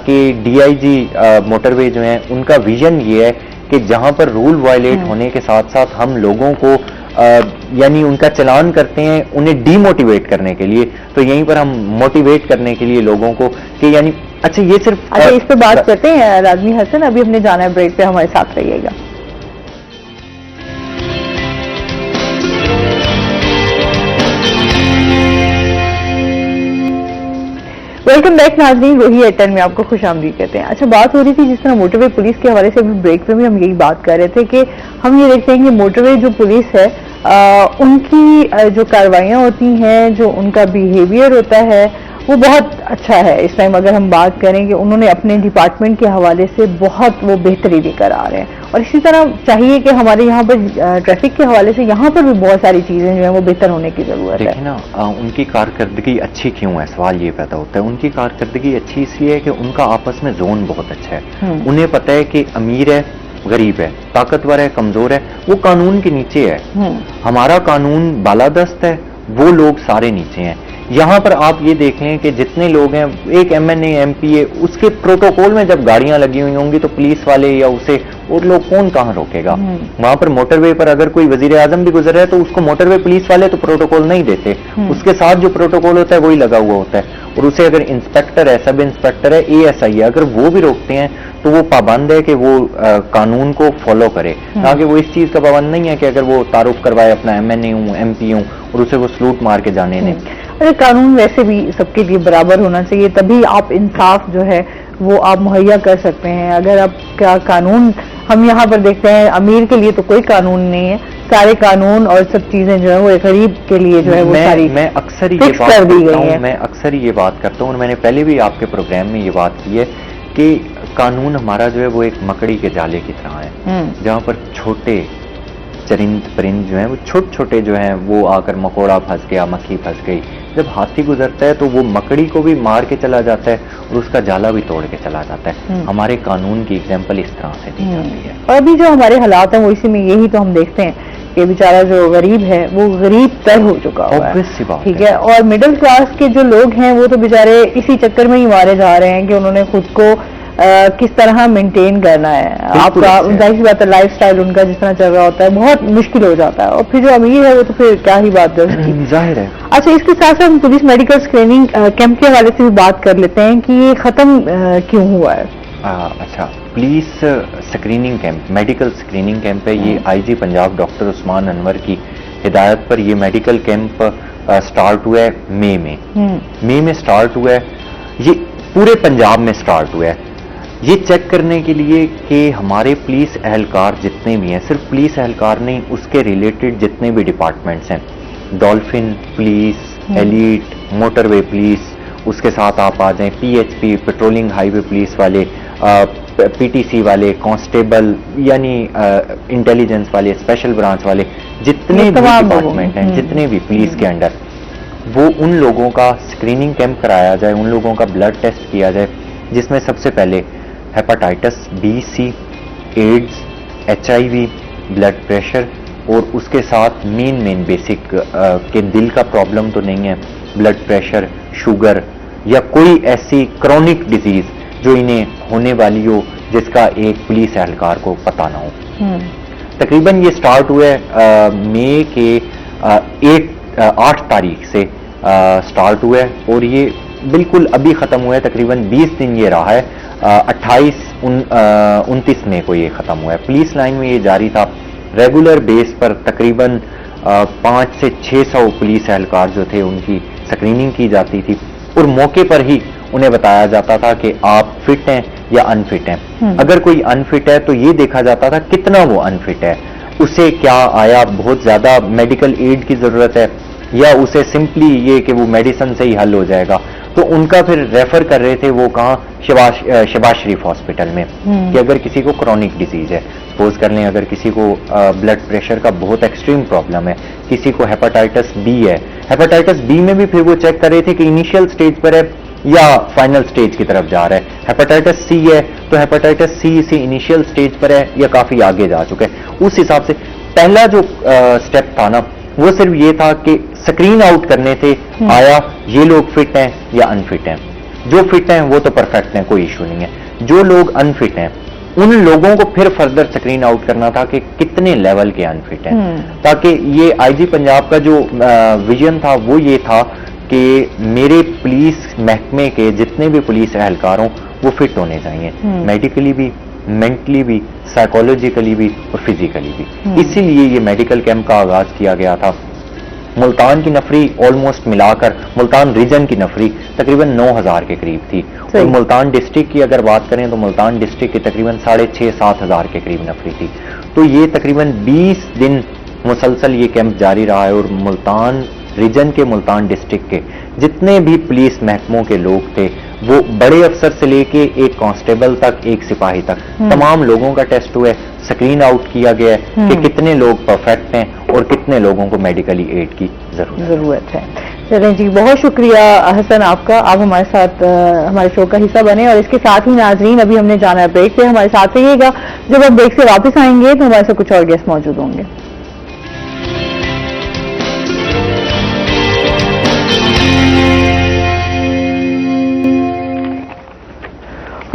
کہ DIG موٹر وے جو ہیں ان کا ویژن یہ ہے کہ جہاں پر رول وائلیٹ ہونے کے ساتھ ساتھ ہم لوگوں کو یعنی ان کا چلان کرتے ہیں انہیں ڈی موٹیویٹ کرنے کے لیے, تو یہیں پر ہم موٹیویٹ کرنے کے لیے لوگوں کو کہ یعنی اچھا یہ صرف اس پہ بات کرتے ہیں راضمی حسن, ابھی ہم نے جانا ہے بریک پہ, ہمارے ساتھ رہیے گا. ویلکم بیک ناظرین, روہی ایٹ 10 میں آپ کو خوش آمدید کہتے ہیں. اچھا, بات ہو رہی تھی جس طرح موٹر وے پولیس کے حوالے سے بریک پہ بھی ہم یہی بات کر رہے تھے کہ ہم یہ دیکھتے ہیں کہ موٹر وے جو پولیس ہے ان کی جو کاروائیاں ہوتی ہیں, جو ان کا بیہیویئر ہوتا ہے وہ بہت اچھا ہے. اس ٹائم اگر ہم بات کریں کہ انہوں نے اپنے ڈپارٹمنٹ کے حوالے سے بہت وہ بہتری لے کر آ رہے ہیں, اور اسی طرح چاہیے کہ ہمارے یہاں پر ٹریفک کے حوالے سے یہاں پر بھی بہت ساری چیزیں جو ہیں وہ بہتر ہونے کی ضرورت ہے. دیکھیں نا, ان کی کارکردگی اچھی کیوں ہے, سوال یہ پیدا ہوتا ہے. ان کی کارکردگی اچھی اس لیے ہے کہ ان کا آپس میں زون بہت اچھا ہے. انہیں پتہ ہے کہ امیر ہے, غریب ہے, طاقتور ہے, کمزور ہے, وہ قانون کے نیچے ہے. ہمارا قانون بالادست ہے, وہ لوگ سارے نیچے ہیں. یہاں پر آپ یہ دیکھ لیں کہ جتنے لوگ ہیں، ایک MNA MP ہے، اس کے پروٹوکول میں جب گاڑیاں لگی ہوئی ہوں گی تو پولیس والے یا اسے اور لوگ کون کہاں روکے گا؟ وہاں پر موٹر وے پر اگر کوئی وزیر اعظم بھی گزر رہا ہے تو اس کو موٹر وے پولیس والے تو پروٹوکول نہیں دیتے، اس کے ساتھ جو پروٹوکول ہوتا ہے وہی لگا ہوا ہوتا ہے، اور اسے اگر انسپیکٹر ہے، سب انسپیکٹر ہے، ASI ہے، اگر وہ بھی روکتے ہیں تو وہ پابند ہے کہ وہ قانون کو فالو کرے، تاکہ وہ اس چیز کا پابند نہیں ہے کہ اگر وہ تعارف کروائے اپنا MNA ہوں، MP ہوں اور اسے وہ سلوٹ مار کے جانے دیں۔ قانون ویسے بھی سب کے لیے برابر ہونا چاہیے، تبھی آپ انصاف جو ہے وہ آپ مہیا کر سکتے ہیں۔ اگر آپ کا قانون، ہم یہاں پر دیکھتے ہیں امیر کے لیے تو کوئی قانون نہیں ہے، سارے قانون اور سب چیزیں جو ہے وہ ایک غریب کے لیے جو ہے وہ ساری میں اکثر یہ فکس بات کر دی کرتا گئی ہوں، ہے۔ میں اکثر یہ بات کرتا ہوں، اور میں نے پہلے بھی آپ کے پروگرام میں یہ بات کی ہے کہ قانون ہمارا جو ہے وہ ایک مکڑی کے جالے کی طرح ہے، جہاں پر چھوٹے چرند پرند جو ہیں وہ چھوٹے جو ہیں وہ آ کر مکوڑا پھنس گیا، مکھی پھنس گئی، جب ہاتھی گزرتا ہے تو وہ مکڑی کو بھی مار کے چلا جاتا ہے اور اس کا جالا بھی توڑ کے چلا جاتا ہے۔ ہمارے قانون کی اگزامپل اس طرح سے دی جاتی ہے۔ اور ابھی جو ہمارے حالات ہیں وہ اسی میں یہی تو ہم دیکھتے ہیں کہ بیچارہ جو غریب ہے وہ غریب تر ہو چکا ہوا ہے، Obvious سی بات ٹھیک ہے، اور مڈل کلاس کے جو لوگ ہیں وہ تو بیچارے اسی چکر میں ہی مارے جا رہے ہیں کہ انہوں نے خود کو کس طرح مینٹین کرنا ہے۔ آپ کا ظاہر سی بات ہے لائف سٹائل ان کا جس طرح چل رہا ہوتا ہے بہت مشکل ہو جاتا ہے، اور پھر جو امیر ہے وہ تو پھر کیا ہی بات ہے اس کی، ظاہر ہے۔ اچھا، اس کے ساتھ ساتھ ہم پولیس میڈیکل اسکریننگ کیمپ کے حوالے سے بھی بات کر لیتے ہیں کہ یہ ختم کیوں ہوا ہے؟ اچھا، police screening camp, medical screening camp ہے، یہ IG پنجاب ڈاکٹر عثمان انور کی ہدایت پر یہ میڈیکل کیمپ سٹارٹ ہوا ہے مئی میں سٹارٹ ہوا ہے، یہ پورے پنجاب میں سٹارٹ ہوا ہے، یہ چیک کرنے کے لیے کہ ہمارے پولیس اہلکار جتنے بھی ہیں، صرف پولیس اہلکار نہیں، اس کے ریلیٹڈ جتنے بھی ڈپارٹمنٹس ہیں، ڈولفن پولیس، ایلیٹ، موٹر وے پولیس، اس کے ساتھ آپ آ جائیں PHP پیٹرولنگ ہائی وے پولیس والے، PTC والے، کانسٹیبل یعنی انٹیلیجنس والے، اسپیشل برانچ والے، جتنے بھی ڈپارٹمنٹ ہیں، جتنے بھی پولیس کے انڈر، وہ ان لوگوں کا اسکریننگ کیمپ کرایا جائے، ان لوگوں کا بلڈ ٹیسٹ کیا جائے، جس میں سب سے پہلے hepatitis B C، AIDS, HIV، blood pressure, اور اس کے ساتھ مین بیسک کہ دل کا پرابلم تو نہیں ہے، بلڈ پریشر، شوگر یا کوئی ایسی کرونک ڈیزیز جو انہیں ہونے والی ہو جس کا ایک پولیس اہلکار کو پتہ نہ ہو۔ تقریباً یہ سٹارٹ ہوا ہے مئی کے 8 تاریخ سے سٹارٹ ہوا ہے، اور یہ بالکل ابھی ختم ہوا ہے، تقریباً 20 دن یہ رہا ہے، 29 مئی کو یہ ختم ہوا ہے۔ پولیس لائن میں یہ جاری تھا، ریگولر بیس پر تقریباً 500 سے 600 پولیس اہلکار جو تھے ان کی اسکریننگ کی جاتی تھی، اور موقع پر ہی انہیں بتایا جاتا تھا کہ آپ فٹ ہیں یا انفٹ ہیں۔ اگر کوئی انفٹ ہے تو یہ دیکھا جاتا تھا کتنا وہ انفٹ ہے، اسے کیا آیا بہت زیادہ میڈیکل ایڈ کی ضرورت ہے، یا اسے سمپلی یہ کہ وہ میڈیسن سے ہی حل ہو جائے گا، تو ان کا پھر ریفر کر رہے تھے وہ کہاں، شباز شریف ہاسپٹل میں، کہ اگر کسی کو کرونک ڈیزیز ہے، سپوز کر لیں اگر کسی کو بلڈ پریشر کا بہت ایکسٹریم پرابلم ہے، کسی کو ہیپاٹائٹس B ہے، ہیپاٹائٹس B میں بھی پھر وہ چیک کر رہے تھے کہ انیشیل سٹیج پر ہے یا فائنل سٹیج کی طرف جا رہا ہے، ہیپاٹائٹس C ہے تو ہیپاٹائٹس C سے انیشیل سٹیج پر ہے یا کافی آگے جا چکا ہے۔ اس حساب سے پہلا جو سٹیپ تھا نا وہ صرف یہ تھا کہ سکرین آؤٹ کرنے تھے، آیا یہ لوگ فٹ ہیں یا انفٹ ہیں، جو فٹ ہیں وہ تو پرفیکٹ ہیں، کوئی ایشو نہیں ہے، جو لوگ انفٹ ہیں ان لوگوں کو پھر فردر سکرین آؤٹ کرنا تھا کہ کتنے لیول کے انفٹ ہیں، تاکہ یہ IG پنجاب کا جو ویژن تھا وہ یہ تھا کہ میرے پولیس محکمے کے جتنے بھی پولیس اہلکار ہوں وہ فٹ ہونے چاہیے، میڈیکلی بھی، مینٹلی بھی، سائیکولوجیکلی بھی اور فزیکلی بھی۔ اسی لیے یہ میڈیکل کیمپ کا آغاز کیا گیا تھا۔ ملتان کی نفری آلموسٹ ملا کر، ملتان ریجن کی نفری تقریباً 9000 کے قریب تھی، اور ملتان ڈسٹرکٹ کی اگر بات کریں تو ملتان ڈسٹرکٹ کی تقریباً 6,500-7 ہزار کے قریب نفری تھی۔ تو یہ تقریباً 20 دن مسلسل یہ کیمپ جاری رہا ہے، اور ملتان ریجن کے، ملتان ڈسٹرکٹ کے جتنے بھی پولیس محکموں کے لوگ تھے، وہ بڑے افسر سے لے کے ایک کانسٹیبل تک، ایک سپاہی تک، تمام لوگوں کا ٹیسٹ ہوا ہے، سکرین آؤٹ کیا گیا ہے کہ کتنے لوگ پرفیکٹ ہیں اور کتنے لوگوں کو میڈیکلی ایڈ کی ضرورت ہے۔ چلیں جی، بہت شکریہ حسن آپ کا، آپ ہمارے ساتھ ہمارے شو کا حصہ بنے، اور اس کے ساتھ ہی ناظرین ابھی ہم نے جانا ہے بریک پہ، ہمارے ساتھ رہیے گا، جب ہم بریک سے واپس آئیں گے تو ہمارے ساتھ کچھ اور گیسٹ موجود ہوں گے۔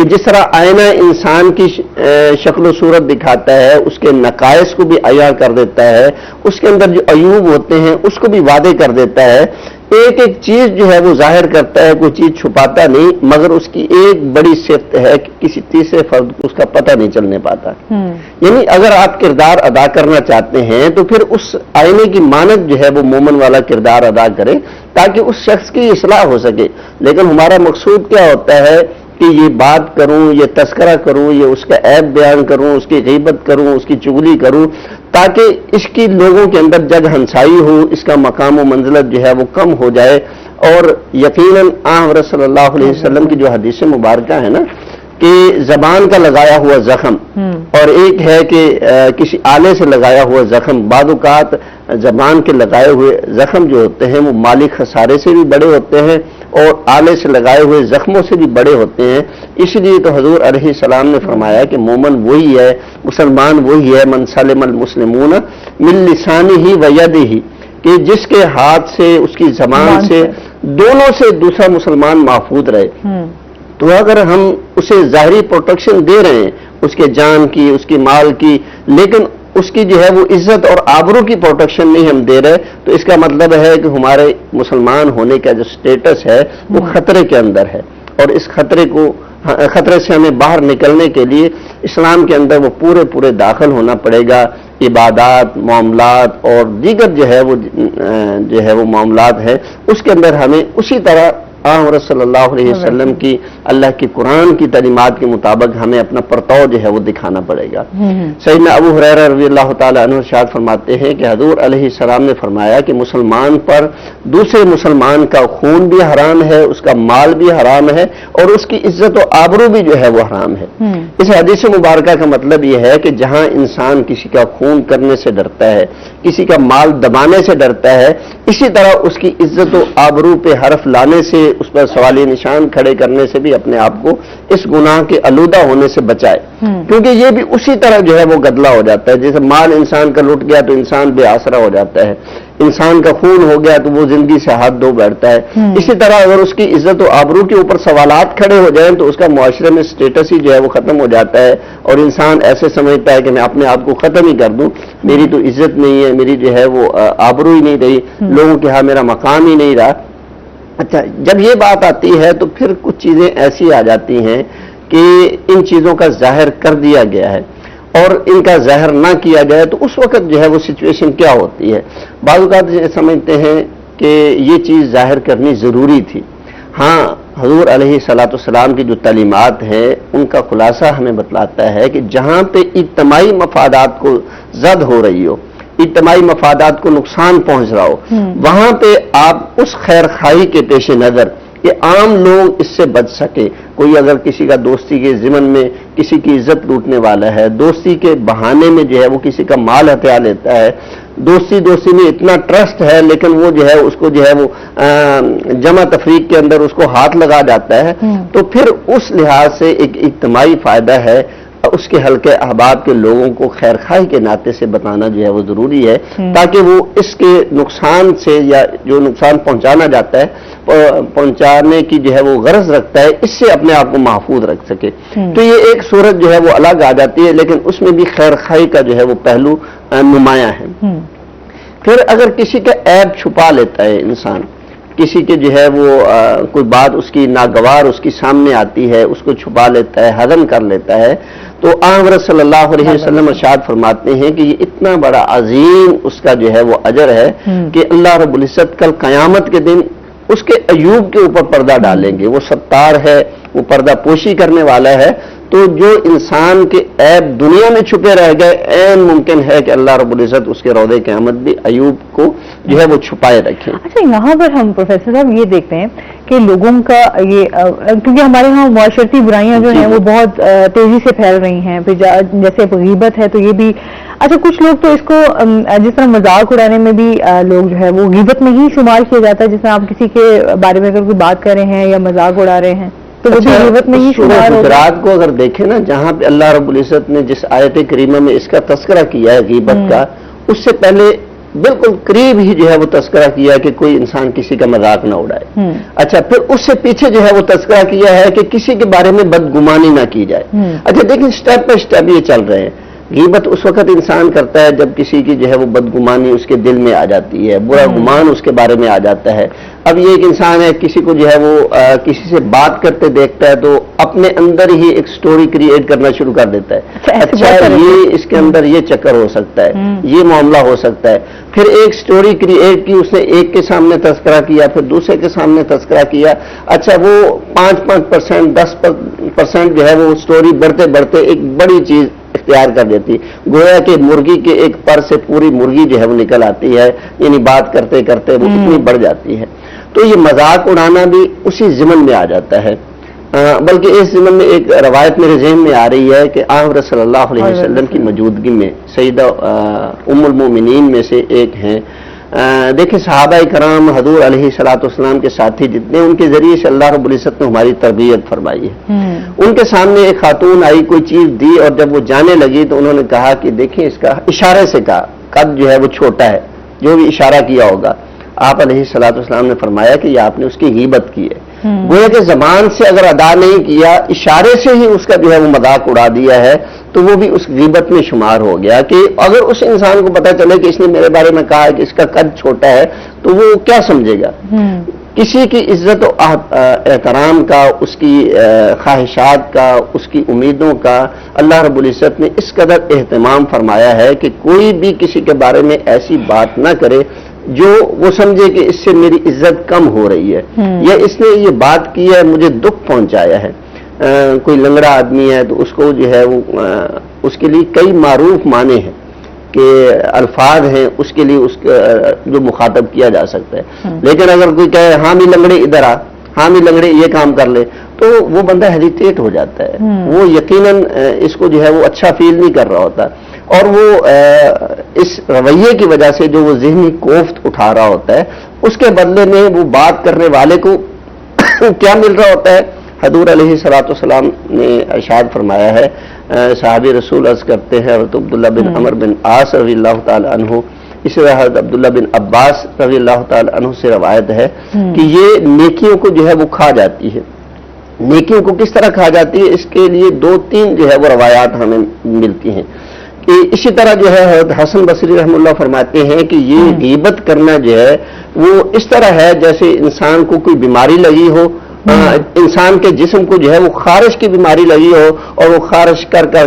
کہ جس طرح آئینہ انسان کی شکل و صورت دکھاتا ہے، اس کے نقائص کو بھی عیاں کر دیتا ہے، اس کے اندر جو عیوب ہوتے ہیں اس کو بھی واضح کر دیتا ہے، ایک ایک چیز جو ہے وہ ظاہر کرتا ہے، کوئی چیز چھپاتا نہیں، مگر اس کی ایک بڑی صفت ہے کہ کسی تیسرے فرد کو اس کا پتہ نہیں چلنے پاتا۔ یعنی اگر آپ کردار ادا کرنا چاہتے ہیں تو پھر اس آئینے کی مانند جو ہے وہ مومن والا کردار ادا کریں تاکہ اس شخص کی اصلاح ہو سکے۔ لیکن ہمارا مقصود کیا ہوتا ہے کہ یہ بات کروں، یہ تذکرہ کروں، یہ اس کا عیب بیان کروں، اس کی غیبت کروں، اس کی چغلی کروں، تاکہ اس کی لوگوں کے اندر جگ ہنسائی ہو، اس کا مقام و منزلت جو ہے وہ کم ہو جائے۔ اور یقیناً حضرت صلی اللہ علیہ وسلم کی جو حدیث مبارکہ ہے نا کہ زبان کا لگایا ہوا زخم اور ایک ہے کہ کسی آلے سے لگایا ہوا زخم، بعض اوقات زبان کے لگائے ہوئے زخم جو ہوتے ہیں وہ مالی خسارے سے بھی بڑے ہوتے ہیں اور آلے سے لگائے ہوئے زخموں سے بھی بڑے ہوتے ہیں۔ اس لیے تو حضور علیہ السلام نے فرمایا کہ مومن وہی ہے، مسلمان وہی ہے، من سلم المسلمون من لسانہ و یدہ، کہ جس کے ہاتھ سے، اس کی زبان سے، دونوں سے دوسرا مسلمان محفوظ رہے۔ تو اگر ہم اسے ظاہری پروٹیکشن دے رہے ہیں، اس کے جان کی، اس کی مال کی، لیکن اس کی جو ہے وہ عزت اور آبرو کی پروٹیکشن نہیں ہم دے رہے، تو اس کا مطلب ہے کہ ہمارے مسلمان ہونے کا جو سٹیٹس ہے وہ خطرے کے اندر ہے۔ اور اس خطرے سے ہمیں باہر نکلنے کے لیے اسلام کے اندر وہ پورے داخل ہونا پڑے گا۔ عبادات، معاملات اور دیگر جو ہے وہ معاملات ہیں، اس کے اندر ہمیں اسی طرح حضرت صلی اللہ علیہ وسلم کی، اللہ کی قرآن کی تعلیمات کے مطابق ہمیں اپنا پرتاؤ جو ہے وہ دکھانا پڑے گا۔ سیدنا ابو ہریرہ رضی اللہ تعالیٰ عنہ ارشاد فرماتے ہیں کہ حضور علیہ السلام نے فرمایا کہ مسلمان پر دوسرے مسلمان کا خون بھی حرام ہے، اس کا مال بھی حرام ہے اور اس کی عزت و آبرو بھی جو ہے وہ حرام ہے۔ اس حدیث مبارکہ کا مطلب یہ ہے کہ جہاں انسان کسی کا خون کرنے سے ڈرتا ہے، کسی کا مال دبانے سے ڈرتا ہے، اسی طرح اس کی عزت و آبرو پہ حرف لانے سے، اس پر سوالی نشان کھڑے کرنے سے بھی اپنے آپ کو اس گناہ کے آلودہ ہونے سے بچائے، کیونکہ یہ بھی اسی طرح جو ہے وہ گدلا ہو جاتا ہے۔ جیسے مال انسان کا لٹ گیا تو انسان بے آسرا ہو جاتا ہے، انسان کا خون ہو گیا تو وہ زندگی سے ہاتھ دھو بیٹھتا ہے۔ اسی طرح اگر اس کی عزت و آبرو کے اوپر سوالات کھڑے ہو جائیں تو اس کا معاشرے میں سٹیٹس ہی جو ہے وہ ختم ہو جاتا ہے اور انسان ایسے سمجھتا ہے کہ میں اپنے آپ کو ختم ہی کر دوں، میری تو عزت نہیں ہے، میری جو ہے وہ آبرو ہی نہیں رہی، لوگوں کے ہاں میرا مقام ہی نہیں رہا۔ اچھا، جب یہ بات آتی ہے تو پھر کچھ چیزیں ایسی آ جاتی ہیں کہ ان چیزوں کا ظاہر کر دیا گیا ہے اور ان کا ظاہر نہ کیا جائے تو اس وقت جو ہے وہ سچویشن کیا ہوتی ہے۔ بعض اوقات سمجھتے ہیں کہ یہ چیز ظاہر کرنی ضروری تھی۔ ہاں، حضور علیہ الصلوۃ والسلام کی جو تعلیمات ہیں ان کا خلاصہ ہمیں بتلاتا ہے کہ جہاں پہ اجتماعی مفادات کو زد ہو رہی ہو، اجتماعی مفادات کو نقصان پہنچ رہا ہو، وہاں پہ آپ اس خیر خواہی کے پیش نظر کہ عام لوگ اس سے بچ سکے، کوئی اگر کسی کا دوستی کے ضمن میں کسی کی عزت لوٹنے والا ہے، دوستی کے بہانے میں جو ہے وہ کسی کا مال ہتھیا لیتا ہے، دوستی میں اتنا ٹرسٹ ہے لیکن وہ جو ہے اس کو جو ہے وہ جمع تفریق کے اندر اس کو ہاتھ لگا جاتا ہے، تو پھر اس لحاظ سے ایک اجتماعی فائدہ ہے، اس کے حلقے احباب کے لوگوں کو خیر خواہی کے ناطے سے بتانا جو ہے وہ ضروری ہے تاکہ وہ اس کے نقصان سے یا جو نقصان پہنچانا جاتا ہے، پہنچانے کی جو ہے وہ غرض رکھتا ہے، اس سے اپنے آپ کو محفوظ رکھ سکے۔ تو یہ ایک صورت جو ہے وہ الگ آ جاتی ہے، لیکن اس میں بھی خیر خواہی کا جو ہے وہ پہلو نمایاں ہے۔ پھر اگر کسی کا عیب چھپا لیتا ہے انسان، کسی کے جو ہے وہ کوئی بات اس کی ناگوار اس کی سامنے آتی ہے، اس کو چھپا لیتا ہے، ہضم کر لیتا ہے، تو حضرت صلی اللہ علیہ وسلم ارشاد فرماتے ہیں کہ یہ اتنا بڑا عظیم اس کا جو ہے وہ اجر ہے کہ اللہ رب العزت کل قیامت کے دن اس کے عیوب کے اوپر پردہ ڈالیں گے۔ وہ ستار ہے، وہ پردہ پوشی کرنے والا ہے، تو جو انسان کے عیب دنیا میں چھپے رہ گئے، عین ممکن ہے کہ اللہ رب العزت اس کے روضے قیامت بھی ایوب کو جو ہے وہ چھپائے رکھیں۔ اچھا، یہاں پر ہم پروفیسر صاحب یہ دیکھتے ہیں کہ لوگوں کا یہ کیونکہ ہمارے ہاں معاشرتی برائیاں جو ہیں وہ بہت تیزی سے پھیل رہی ہیں، پھر جیسے غیبت ہے تو یہ بھی، اچھا کچھ لوگ تو اس کو جس طرح مذاق اڑانے میں بھی لوگ جو ہے وہ غیبت میں ہی شمار کیا جاتا ہے، جس طرح آپ کسی کے بارے میں اگر کوئی بات کر رہے ہیں یا مذاق اڑا رہے ہیں تو وہ غیبت میں ہی شمار ہوگا۔ حجرات کو اگر دیکھیں نا، جہاں پہ اللہ رب العزت نے جس آیت کریمہ میں اس کا تذکرہ کیا ہے غیبت کا، اس سے پہلے بالکل قریب ہی جو ہے وہ تذکرہ کیا کہ کوئی انسان کسی کا مذاق نہ اڑائے. اچھا پھر اس سے پیچھے جو ہے وہ تذکرہ کیا ہے کہ کسی کے بارے میں بدگمانی نہ کی جائے. اچھا دیکھیں اسٹیپ بائی اسٹیپ یہ چل رہے ہیں. غیبت اس وقت انسان کرتا ہے جب کسی کی جو ہے وہ بدگمانی اس کے دل میں آ جاتی ہے, برا گمان اس کے بارے میں آ جاتا ہے. اب یہ ایک انسان ہے, کسی کو جو ہے وہ کسی سے بات کرتے دیکھتا ہے تو اپنے اندر ہی ایک سٹوری کریٹ کرنا شروع کر دیتا ہے. اچھا یہ اس کے اندر یہ چکر ہو سکتا ہے, یہ معاملہ ہو سکتا ہے. پھر ایک سٹوری کریٹ کی اس نے, ایک کے سامنے تذکرہ کیا, پھر دوسرے کے سامنے تذکرہ کیا. اچھا وہ 5% 10% جو ہے وہ سٹوری بڑھتے بڑھتے ایک بڑی چیز اختیار کر دیتی, گویا کہ مرغی کے ایک پر سے پوری مرغی جو ہے وہ نکل آتی ہے, یعنی بات کرتے کرتے وہ اتنی بڑھ جاتی ہے. تو یہ مذاق اڑانا بھی اسی ضمن میں آ جاتا ہے. بلکہ اس ضمن میں ایک روایت میرے ذہن میں آ رہی ہے کہ آن صلی اللہ علیہ وسلم کی موجودگی میں سیدہ ام المومنین میں سے ایک ہیں. دیکھیں صحابہ کرام حضور علیہ الصلوۃ والسلام کے ساتھی جتنے, ان کے ذریعے سے اللہ رب العزت نے ہماری تربیت فرمائی ہے. ان کے سامنے ایک خاتون آئی, کوئی چیز دی, اور جب وہ جانے لگی تو انہوں نے کہا کہ دیکھیں, اس کا اشارے سے کہا, قد جو ہے وہ چھوٹا ہے, جو بھی اشارہ کیا ہوگا. آپ علیہ الصلوۃ والسلام نے فرمایا کہ یہ آپ نے اس کی غیبت کی ہے. گویا کہ زبان سے اگر ادا نہیں کیا, اشارے سے ہی اس کا جو ہے وہ مذاق اڑا دیا ہے, تو وہ بھی اس غیبت میں شمار ہو گیا. کہ اگر اس انسان کو پتہ چلے کہ اس نے میرے بارے میں کہا ہے کہ اس کا قد چھوٹا ہے, تو وہ کیا سمجھے گا. کسی کی عزت و احترام کا, اس کی خواہشات کا, اس کی امیدوں کا اللہ رب العزت نے اس قدر اہتمام فرمایا ہے کہ کوئی بھی کسی کے بارے میں ایسی بات نہ کرے جو وہ سمجھے کہ اس سے میری عزت کم ہو رہی ہے, یا اس نے یہ بات کی ہے مجھے دکھ پہنچایا ہے. کوئی لنگڑا آدمی ہے تو اس کو جو ہے وہ اس کے لیے کئی معروف معنی ہیں کہ الفاظ ہیں اس کے لیے, اس جو مخاطب کیا جا سکتا ہے. لیکن اگر کوئی کہے ہاں بھی لنگڑے ادھر آ, ہاں بھی لنگڑے یہ کام کر لے, تو وہ بندہ ہیریٹیٹ ہو جاتا ہے. وہ یقیناً اس کو جو ہے وہ اچھا فیل نہیں کر رہا ہوتا, اور وہ اس رویے کی وجہ سے جو وہ ذہنی کوفت اٹھا رہا ہوتا ہے, اس کے بدلے میں وہ بات کرنے والے کو کیا مل رہا ہوتا ہے. حضور علیہ الصلوۃ والسلام نے ارشاد فرمایا ہے, صحابی رسول عرض کرتے ہیں حضرت عبداللہ بن عمر بن عاص رضی اللہ تعالی عنہ, اس طرح حضرت عبداللہ بن عباس رضی اللہ تعالی عنہ سے روایت ہے کہ یہ نیکیوں کو جو ہے وہ کھا جاتی ہے. نیکیوں کو کس طرح کھا جاتی ہے, اس کے لیے 2-3 جو ہے وہ روایات ہمیں ملتی ہیں. کہ اسی طرح جو ہے حضرت حسن بصری رحمہ اللہ فرماتے ہیں کہ یہ غیبت کرنا جو ہے وہ اس طرح ہے جیسے انسان کو کوئی بیماری لگی ہو, انسان کے جسم کو جو ہے وہ خارش کی بیماری لگی ہو, اور وہ خارش کر کر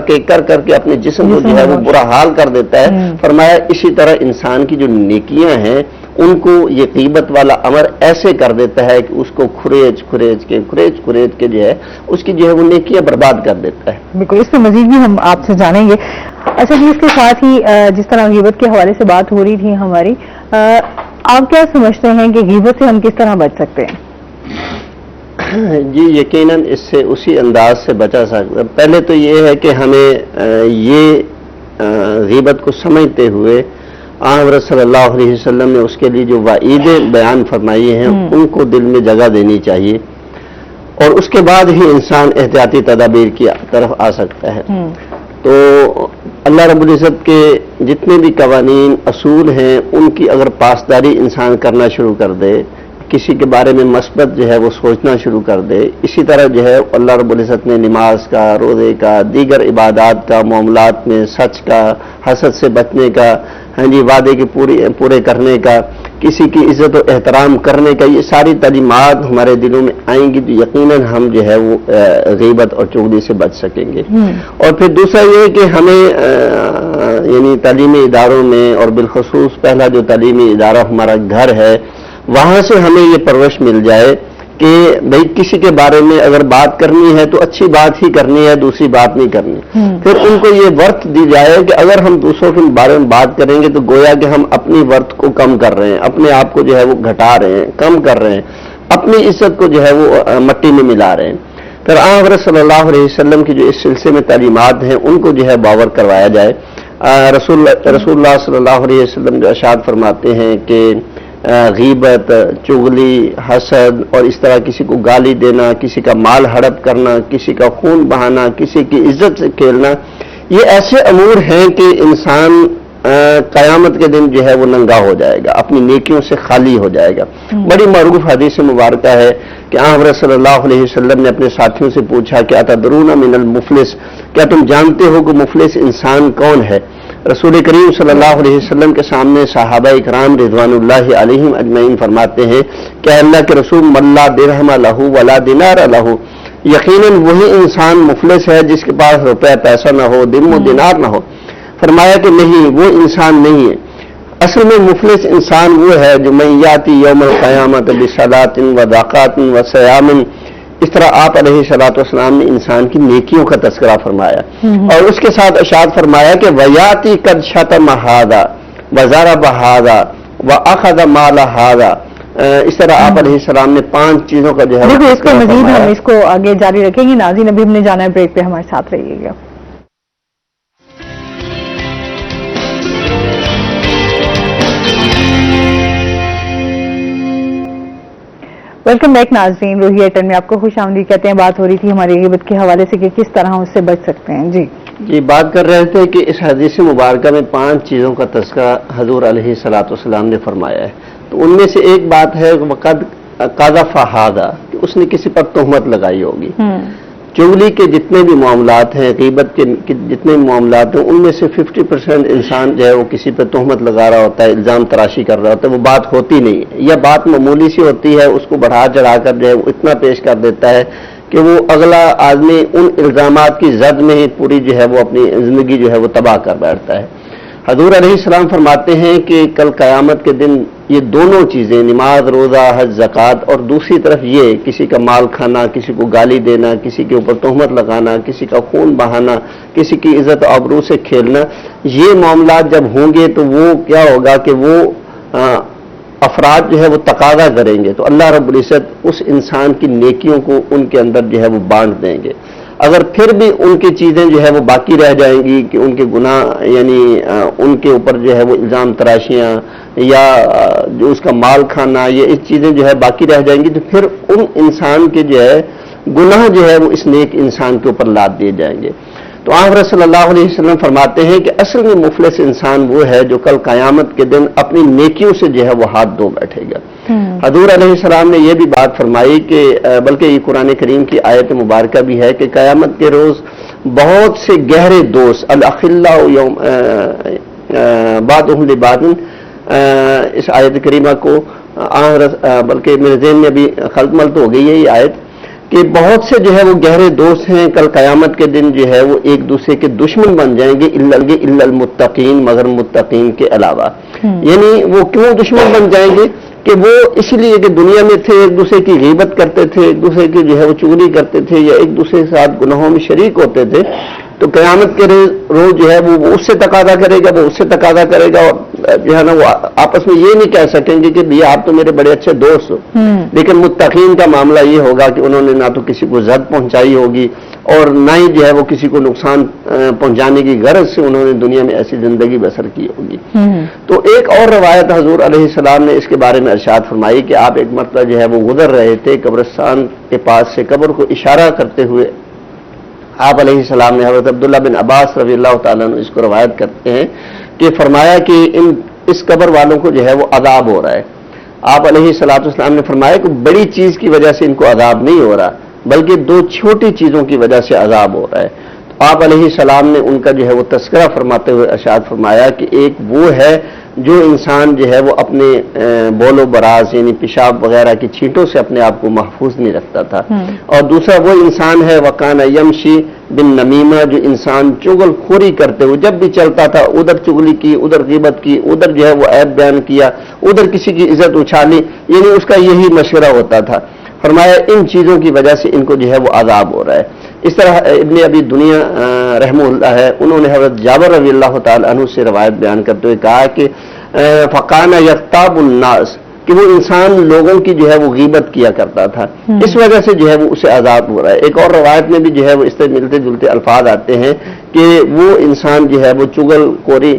کے اپنے جسم کو جو ہے وہ برا حال کر دیتا ہے. فرمایا اسی طرح انسان کی جو نیکیاں ہیں ان کو یہ غیبت والا امر ایسے کر دیتا ہے کہ اس کو کھریج کے جو ہے اس کی جو ہے وہ نیکیاں برباد کر دیتا ہے. بالکل, اس پہ مزید بھی ہم آپ سے جانیں گے. اچھا جی, اس کے ساتھ ہی جس طرح غیبت کے حوالے سے بات ہو رہی تھی ہماری, آپ کیا سمجھتے ہیں کہ غیبت سے ہم کس طرح بچ سکتے ہیں؟ جی یقیناً اس سے اسی انداز سے بچا سکتا. پہلے تو یہ ہے کہ ہمیں یہ غیبت کو سمجھتے ہوئے حضرت صلی اللہ علیہ وسلم نے اس کے لیے جو وعیدیں بیان فرمائی ہیں ان کو دل میں جگہ دینی چاہیے, اور اس کے بعد ہی انسان احتیاطی تدابیر کی طرف آ سکتا ہے. تو اللہ رب العزت کے جتنے بھی قوانین اصول ہیں ان کی اگر پاسداری انسان کرنا شروع کر دے, کسی کے بارے میں مثبت جو ہے وہ سوچنا شروع کر دے, اسی طرح جو ہے اللہ رب العزت نے نماز کا, روزے کا, دیگر عبادات کا, معاملات میں سچ کا, حسد سے بچنے کا, ہاں جی وعدے کے پورے کرنے کا, کسی کی عزت و احترام کرنے کا, یہ ساری تعلیمات ہمارے دلوں میں آئیں گی تو یقیناً ہم جو ہے وہ غیبت اور چغلی سے بچ سکیں گے. اور پھر دوسرا یہ کہ ہمیں یعنی تعلیمی اداروں میں, اور بالخصوص پہلا جو تعلیمی ادارہ ہمارا گھر ہے, وہاں سے ہمیں یہ پرورش مل جائے کہ بھئی کسی کے بارے میں اگر بات کرنی ہے تو اچھی بات ہی کرنی ہے, دوسری بات نہیں کرنی. پھر ان کو یہ ورت دی جائے کہ اگر ہم دوسروں کے بارے میں بات کریں گے تو گویا کہ ہم اپنی ورت کو کم کر رہے ہیں, اپنے آپ کو جو ہے وہ گھٹا رہے ہیں, کم کر رہے ہیں, اپنی عزت کو جو ہے وہ مٹی میں ملا رہے ہیں. پھر حضرت صلی اللہ علیہ وسلم کی جو اس سلسلے میں تعلیمات ہیں ان کو جو ہے باور کروایا جائے. رسول اللہ صلی اللہ علیہ وسلم جو ارشاد فرماتے ہیں کہ غیبت, چغلی, حسد اور اس طرح کسی کو گالی دینا, کسی کا مال ہڑپ کرنا, کسی کا خون بہانا, کسی کی عزت سے کھیلنا, یہ ایسے امور ہیں کہ انسان قیامت کے دن جو ہے وہ ننگا ہو جائے گا، اپنی نیکیوں سے خالی ہو جائے گا۔ بڑی معروف حدیث مبارکہ ہے کہ حضرت صلی اللہ علیہ وسلم نے اپنے ساتھیوں سے پوچھا کہ اتدرون من المفلس، کیا تم جانتے ہو کہ مفلس انسان کون ہے؟ رسول کریم صلی اللہ علیہ وسلم کے سامنے صحابہ اکرام رضوان اللہ علیہم اجمعین فرماتے ہیں کہ اللہ کے رسول من لا درہم لہ ولا دینار لہ، یقیناً وہی انسان مفلس ہے جس کے پاس روپے پیسہ نہ ہو، درہم و دینار نہ ہو۔ فرمایا کہ نہیں، وہ انسان نہیں ہے، اصل میں مفلس انسان وہ ہے جو من یاتی یوم القیامت بصلاۃ وزکوٰۃ وصیام، اس طرح آپ علیہ الصلوۃ والسلام نے انسان کی نیکیوں کا تذکرہ فرمایا اور اس کے ساتھ ارشاد فرمایا کہ ویاتی قد شتم ھذا وضرب ھذا واخذ مال ھذا، اس طرح آپ علیہ السلام نے 5 چیزوں کا جو ہے دیکھو اس کو مزید ہم اس کو آگے جاری رکھیں گے۔ ناظرین ابھی ہم نے جانا ہے بریک پہ، ہمارے ساتھ رہیے گا۔ ویلکم بیک ناظرین، روہی ایئرٹیل میں آپ کو خوش آمدید کہتے ہیں۔ بات ہو رہی تھی ہماری غیبت کے حوالے سے کہ کس طرح اس سے بچ سکتے ہیں۔ جی بات کر رہے تھے کہ اس حدیث مبارکہ میں 5 چیزوں کا تذکرہ حضور علیہ الصلوۃ والسلام نے فرمایا ہے، تو ان میں سے ایک بات ہے وقد قذف ھذا، کہ اس نے کسی پر تہمت لگائی ہوگی۔ چغلی کے جتنے بھی معاملات ہیں، غیبت کے جتنے بھی معاملات ہیں، ان میں سے 50% انسان جو ہے وہ کسی پہ تہمت لگا رہا ہوتا ہے، الزام تراشی کر رہا ہوتا ہے، وہ بات ہوتی نہیں ہے یا بات معمولی سی ہوتی ہے، اس کو بڑھا چڑھا کر جو ہے وہ اتنا پیش کر دیتا ہے کہ وہ اگلا آدمی ان الزامات کی زد میں ہی پوری جو ہے وہ اپنی زندگی جو ہے وہ تباہ کر بیٹھتا ہے۔ حضور علیہ السلام فرماتے ہیں کہ کل قیامت کے دن یہ دونوں چیزیں، نماز، روزہ، حج، زکوٰۃ، اور دوسری طرف یہ کسی کا مال کھانا، کسی کو گالی دینا، کسی کے اوپر تہمت لگانا، کسی کا خون بہانا، کسی کی عزت و آبرو سے کھیلنا، یہ معاملات جب ہوں گے تو وہ کیا ہوگا کہ وہ افراد جو ہے وہ تقاضا کریں گے تو اللہ رب العزت اس انسان کی نیکیوں کو ان کے اندر جو ہے وہ بانٹ دیں گے۔ اگر پھر بھی ان کی چیزیں جو ہے وہ باقی رہ جائیں گی کہ ان کے گناہ، یعنی ان کے اوپر جو ہے وہ الزام تراشیاں یا جو اس کا مال کھانا، یہ اس چیزیں جو ہے باقی رہ جائیں گی، تو پھر ان انسان کے جو ہے گناہ جو ہے وہ اس نیک انسان کے اوپر لاد دیے جائیں گے۔ تو آپ صلی اللہ علیہ وسلم فرماتے ہیں کہ اصل میں مفلس انسان وہ ہے جو کل قیامت کے دن اپنی نیکیوں سے جو ہے وہ ہاتھ دھو بیٹھے گا۔ حضور علیہ السلام نے یہ بھی بات فرمائی کہ بلکہ یہ قرآن کریم کی آیت مبارکہ بھی ہے کہ قیامت کے روز بہت سے گہرے دوست الاخلاء یوم بعضهم لبعض، اس آیت کریمہ کو بلکہ میرے ذہن میں ابھی خلط ملط ہو گئی ہے یہ آیت، کہ بہت سے جو ہے وہ گہرے دوست ہیں کل قیامت کے دن جو ہے وہ ایک دوسرے کے دشمن بن جائیں گے، الا المتقین، مگر متقین کے علاوہ۔ یعنی وہ کیوں دشمن بن جائیں گے کہ وہ اس لیے کہ دنیا میں تھے، ایک دوسرے کی غیبت کرتے تھے، ایک دوسرے کی جو ہے وہ چغلی کرتے تھے یا ایک دوسرے کے ساتھ گناہوں میں شریک ہوتے تھے، تو قیامت کے روز جو ہے وہ اس سے تقاضا کرے گا، وہ اس سے تقاضا کرے گا، اور جو ہے نا وہ آپس میں یہ نہیں کہہ سکیں گے کہ بھیا آپ تو میرے بڑے اچھے دوست ہو۔ لیکن متقین کا معاملہ یہ ہوگا کہ انہوں نے نہ تو کسی کو زد پہنچائی ہوگی اور نہ ہی جو ہے وہ کسی کو نقصان پہنچانے کی غرض سے انہوں نے دنیا میں ایسی زندگی بسر کی ہوگی۔ تو ایک اور روایت حضور علیہ السلام نے اس کے بارے میں ارشاد فرمائی کہ آپ ایک مرتبہ جو ہے وہ گزر رہے تھے قبرستان کے پاس سے، قبر کو اشارہ کرتے ہوئے آپ علیہ السلام نے، حضرت عبداللہ بن عباس رضی اللہ تعالیٰ عنہ اس کو روایت کرتے ہیں کہ فرمایا کہ اس قبر والوں کو جو ہے وہ عذاب ہو رہا ہے۔ آپ علیہ الصلوۃ والسلام نے فرمایا کہ بڑی چیز کی وجہ سے ان کو عذاب نہیں ہو رہا بلکہ 2 چھوٹی چیزوں کی وجہ سے عذاب ہو رہا ہے۔ تو آپ علیہ السلام نے ان کا جو ہے وہ تذکرہ فرماتے ہوئے ارشاد فرمایا کہ ایک وہ ہے جو انسان جو ہے وہ اپنے بول و براز یعنی پیشاب وغیرہ کی چھینٹوں سے اپنے آپ کو محفوظ نہیں رکھتا تھا، اور دوسرا وہ انسان ہے وکان یمشی بن نمیمہ، جو انسان چغل خوری کرتے ہوئے جب بھی چلتا تھا ادھر چغلی کی، ادھر غیبت کی، ادھر جو ہے وہ عیب بیان کیا، ادھر کسی کی عزت اچھالی، یعنی اس کا یہی مشورہ ہوتا تھا۔ فرمایا ان چیزوں کی وجہ سے ان کو جو ہے وہ عذاب ہو رہا ہے۔ اس طرح ابن ابی دنیا رحمہ اللہ ہے، انہوں نے حضرت جابر رضی اللہ تعالی عنہ سے روایت بیان کرتے ہوئے کہا کہ فقان یغتاب الناس، کہ وہ انسان لوگوں کی جو ہے وہ غیبت کیا کرتا تھا، اس وجہ سے جو ہے وہ اسے عذاب ہو رہا ہے۔ ایک اور روایت میں بھی جو ہے وہ اس سے ملتے جلتے الفاظ آتے ہیں کہ وہ انسان جو ہے وہ چغل خوری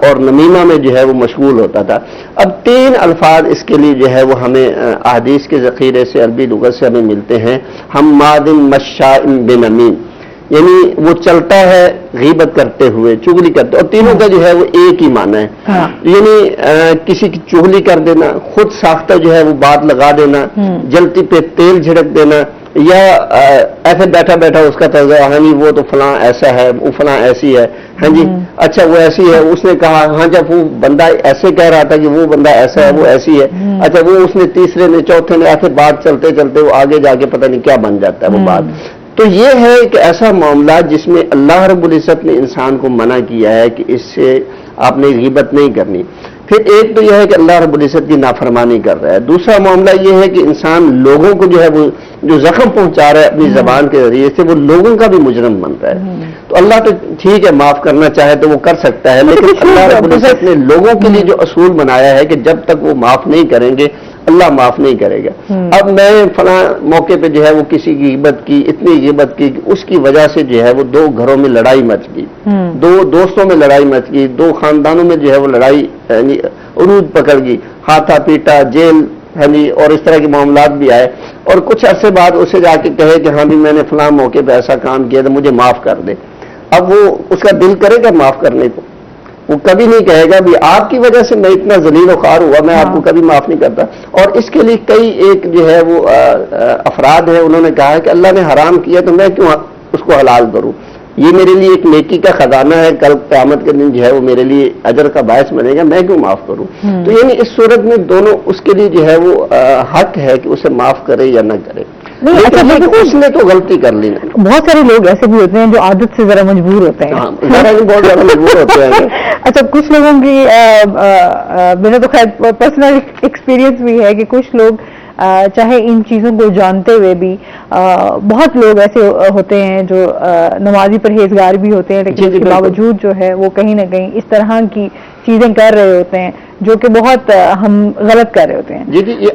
اور نمیمہ میں جو ہے وہ مشغول ہوتا تھا۔ اب 3 الفاظ اس کے لیے جو ہے وہ ہمیں احادیث کے ذخیرے سے عربی لغت سے ہمیں ملتے ہیں، حماد مشاء بنمیم، یعنی وہ چلتا ہے غیبت کرتے ہوئے، چغلی کرتے، اور تینوں کا جو ہے وہ ایک ہی معنی ہے. یعنی کسی کی چغلی کر دینا، خود ساختہ جو ہے وہ بات لگا دینا، جلتی پہ تیل جھڑک دینا، یا ایسے بیٹھا بیٹھا اس کا طرز، ہاں جی وہ تو فلاں ایسا ہے، وہ فلاں ایسی ہے، ہاں جی اچھا وہ ایسی ہے، اس نے کہا ہاں جب وہ بندہ ایسے کہہ رہا تھا کہ وہ بندہ ایسا ہے، وہ ایسی ہے، اچھا وہ اس نے تیسرے نے چوتھے نے، ایسے بات چلتے چلتے وہ آگے جا کے پتہ نہیں کیا بن جاتا ہے وہ بات. تو یہ ہے کہ ایسا معاملہ جس میں اللہ رب العزت نے انسان کو منع کیا ہے کہ اس سے آپ نے غیبت نہیں کرنی. پھر ایک تو یہ ہے کہ اللہ رب العزت کی نافرمانی کر رہا ہے. دوسرا معاملہ یہ ہے کہ انسان لوگوں کو جو ہے وہ جو زخم پہنچا رہا ہے اپنی زبان کے ذریعے سے، وہ لوگوں کا بھی مجرم بن رہا ہے. تو اللہ تو ٹھیک ہے معاف کرنا چاہے تو وہ کر سکتا ہے، لیکن اللہ رب العزت نے لوگوں کے لیے جو اصول بنایا ہے کہ جب تک وہ معاف نہیں کریں گے اللہ معاف نہیں کرے گا. اب میں فلاں موقع پہ جو ہے وہ کسی کی غیبت کی، اتنی غیبت کی کہ اس کی وجہ سے جو ہے وہ 2 گھروں میں لڑائی مچ گئی، 2 دوستوں میں لڑائی مچ گئی، 2 خاندانوں میں جو ہے وہ لڑائی یعنی عروج پکڑ گئی، ہاتھا پیٹا، جیل، یعنی اور اس طرح کے معاملات بھی آئے. اور کچھ عرصے بعد اسے جا کے کہے کہ ہاں بھی میں نے فلاں موقع پہ ایسا کام کیا تھا مجھے معاف کر دے. اب وہ اس کا دل کرے گا معاف کرنے کو؟ وہ کبھی نہیں کہے گا بھی آپ کی وجہ سے میں اتنا ذلیل و خوار ہوا، میں آپ کو کبھی معاف نہیں کرتا. اور اس کے لیے کئی ایک جو ہے وہ افراد ہیں، انہوں نے کہا ہے کہ اللہ نے حرام کیا تو میں کیوں اس کو حلال کروں، یہ میرے لیے ایک نیکی کا خزانہ ہے، کل قیامت کے دن جو ہے وہ میرے لیے اجر کا باعث بنے گا، میں کیوں معاف کروں. تو یعنی اس صورت میں دونوں اس کے لیے جو ہے وہ حق ہے کہ اسے معاف کرے یا نہ کرے. لیکن اس نے تو غلطی کر لی. بہت سارے لوگ ایسے بھی ہوتے ہیں جو عادت سے ذرا مجبور ہوتے ہیں، بہت زیادہ مجبور ہوتے ہیں. اچھا کچھ لوگوں کی میرا تو خیر پرسنل ایکسپیرینس بھی ہے کہ کچھ لوگ چاہے ان چیزوں کو جانتے ہوئے بھی، بہت لوگ ایسے ہوتے ہیں جو نمازی پرہیزگار بھی ہوتے ہیں، لیکن اس کے باوجود جو ہے وہ کہیں نہ کہیں اس طرح کی چیزیں کر رہے ہوتے ہیں جو کہ بہت ہم غلط کر رہے ہوتے ہیں.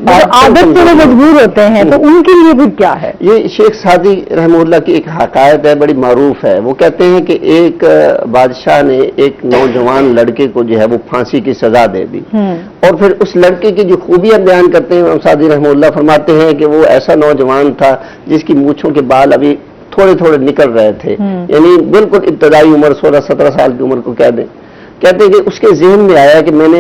عادت سے وہ مجبور ہوتے ہیں، تو ان کے لیے بھی کیا ہے؟ یہ شیخ سعدی رحمہ اللہ کی ایک حکایت ہے، بڑی معروف ہے. وہ کہتے ہیں کہ ایک بادشاہ نے ایک نوجوان لڑکے کو جو ہے وہ پھانسی کی سزا دے دی، اور پھر اس لڑکے کی جو خوبیاں بیان کرتے ہیں امام سعدی رحمہ اللہ، فرماتے ہیں کہ وہ ایسا نوجوان تھا جس کی مونچھوں کے بال ابھی تھوڑے تھوڑے نکل رہے تھے، یعنی بالکل ابتدائی عمر 16-17 سال کی عمر کو کہہ دیں. کہتے ہیں کہ اس کے ذہن میں آیا کہ میں نے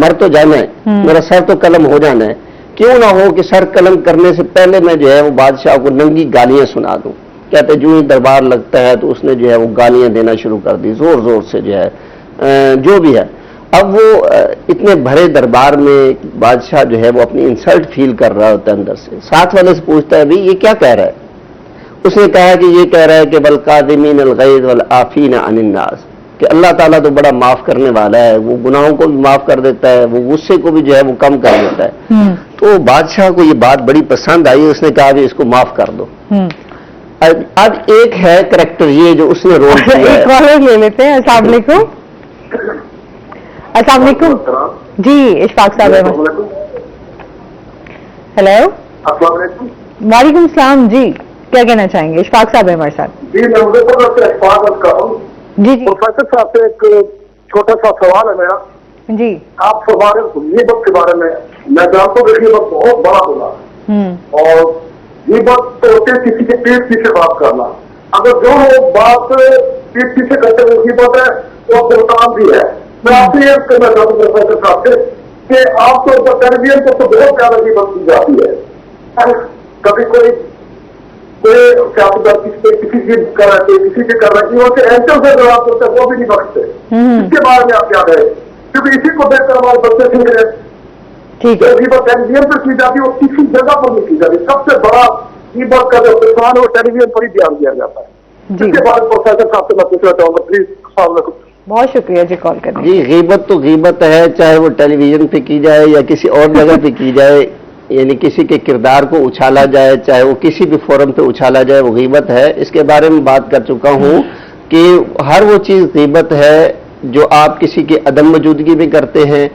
مر تو جانا ہے، میرا سر تو قلم ہو جانا ہے، کیوں نہ ہو کہ سر قلم کرنے سے پہلے میں جو ہے وہ بادشاہ کو ننگی گالیاں سنا دوں. کہتے جو ہی دربار لگتا ہے تو اس نے جو ہے وہ گالیاں دینا شروع کر دی زور زور سے، جو ہے جو بھی ہے. اب وہ اتنے بھرے دربار میں بادشاہ جو ہے وہ اپنی انسلٹ فیل کر رہا ہوتا ہے اندر سے. ساتھ والے سے پوچھتا ہے بھائی یہ کیا کہہ رہا ہے؟ اس نے کہا کہ یہ کہہ رہا ہے کہ والقاظمین الغیظ والعافین عن الناس، کہ اللہ تعالیٰ تو بڑا معاف کرنے والا ہے، وہ گناہوں کو بھی معاف کر دیتا ہے، وہ غصے کو بھی جو ہے وہ کم کر دیتا ہے. تو بادشاہ کو یہ بات بڑی پسند آئی، اس نے کہا کہ اس کو معاف کر دو. اب ایک ہے کریکٹر یہ جو اس نے رول کیا ہے. ایک کالر لے لیتے ہیں. السلام علیکم. السلام علیکم جی اشفاق صاحب. ہیلو. السلام علیکم. وعلیکم السلام جی، کیا کہنا چاہیں گے؟ اشفاق صاحب ہے ہمارے ساتھ. جی میں اشفاق کا ہوں. جی جی پروفیسر صاحب سے ایک چھوٹا سا سوال ہے میرا. جی آپ ہمارے غیبت کے بارے میں جانتا ہوں کہ غیبت بہت بڑا ہوگا، اور غیبت تو ہوتے کسی کے پیٹ پیچھے بات کرنا. اگر جو لوگ بات پیٹ پیچھے کرتے ہوئے غیبت ہے وہ بہتان بھی ہے. میں آپ سے یہ کہنا چاہتا ہوں پروفیسر صاحب سے کہ آپ کے اوپر ٹیلیویژن کو تو بہت زیادہ غیبت کی جاتی ہے. کبھی کوئی کسی چیز کر رہے تھے، کسی سے کر رہے تھے، وہ ایسے سے جواب کرتے وہ بھی نہیں بخشتے. اس کے بارے میں آپ کیا کہیں؟ کیونکہ اسی کو دیکھ کر ہمارے بچے سیکھ رہے ہیں. غیبت ٹیلی ویژن پر کی جاتی ہے، وہ کسی جگہ پر نہیں کی جاتی. سب سے بڑا غیبت کا جو پریشان ہے وہ ٹیلی ویژن پر ہی دھیان دیا جاتا ہے. اس کے بارے میں پروفیسر صاحب سے میں پوچھنا چاہوں گا پلیز. السلام علیکم. بہت شکریہ جی کال کرنے. جی غیبت تو غیبت ہے، چاہے وہ ٹیلی ویژن پہ کی جائے یا کسی اور جگہ پہ کی جائے، یعنی کسی کے کردار کو اچھالا جائے، چاہے وہ کسی بھی فورم پہ اچھالا جائے، وہ غیبت ہے. اس کے بارے میں بات کر چکا ہوں کہ ہر وہ چیز غیبت ہے جو آپ کسی کی عدم موجودگی میں کرتے ہیں.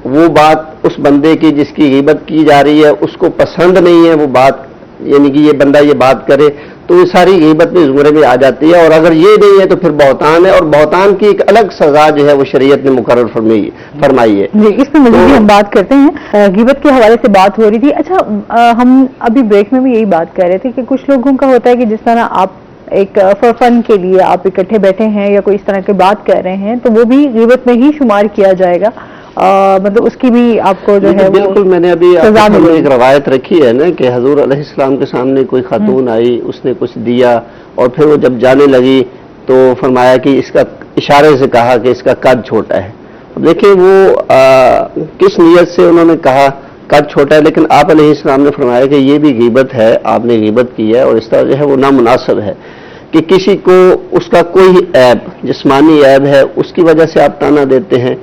وہ بات اس بندے کی جس کی غیبت کی جا رہی ہے اس کو پسند نہیں ہے وہ بات، یعنی کہ یہ بندہ یہ بات کرے، تو یہ ساری غیبت میں زمرے میں آ جاتی ہے. اور اگر یہ نہیں ہے تو پھر بہتان ہے، اور بہتان کی ایک الگ سزا جو ہے وہ شریعت نے مقرر فرمائی ہے. جی اس میں مزید ہم بات کرتے ہیں. غیبت کے حوالے سے بات ہو رہی تھی. اچھا ہم ابھی بریک میں بھی یہی بات کر رہے تھے کہ کچھ لوگوں کا ہوتا ہے کہ جس طرح آپ ایک فار فن کے لیے آپ اکٹھے بیٹھے ہیں یا کوئی اس طرح کی بات کر رہے ہیں تو وہ بھی غیبت میں ہی شمار کیا جائے گا، مطلب اس کی بھی آپ کو جو ہے بالکل. میں نے ابھی ایک روایت رکھی ہے نا کہ حضور علیہ السلام کے سامنے کوئی خاتون آئی، اس نے کچھ دیا اور پھر وہ جب جانے لگی تو فرمایا کہ اس کا اشارے سے کہا کہ اس کا قد چھوٹا ہے. دیکھیں وہ کس نیت سے انہوں نے کہا قد چھوٹا ہے، لیکن آپ علیہ السلام نے فرمایا کہ یہ بھی غیبت ہے، آپ نے غیبت کی ہے اور اس طرح جو ہے وہ نامناسب ہے کہ کسی کو اس کا کوئی عیب، جسمانی عیب ہے، اس کی وجہ سے آپ تانا دیتے ہیں،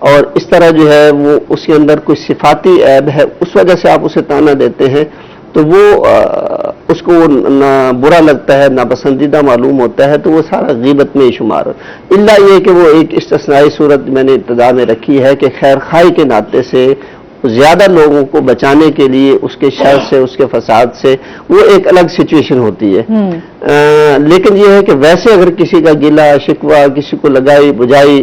اور اس طرح جو ہے وہ اس کے اندر کوئی صفاتی عیب ہے اس وجہ سے آپ اسے تانا دیتے ہیں، تو وہ اس کو نہ برا لگتا ہے، ناپسندیدہ معلوم ہوتا ہے، تو وہ سارا غیبت میں ہی شمار ہو. الا یہ کہ وہ ایک استثنائی صورت میں نے ابتدا میں رکھی ہے کہ خیر خواہی کے ناطے سے زیادہ لوگوں کو بچانے کے لیے اس کے شر سے، اس کے فساد سے، وہ ایک الگ سچویشن ہوتی ہے. لیکن یہ ہے کہ ویسے اگر کسی کا گلہ شکوہ، کسی کو لگائی بجائی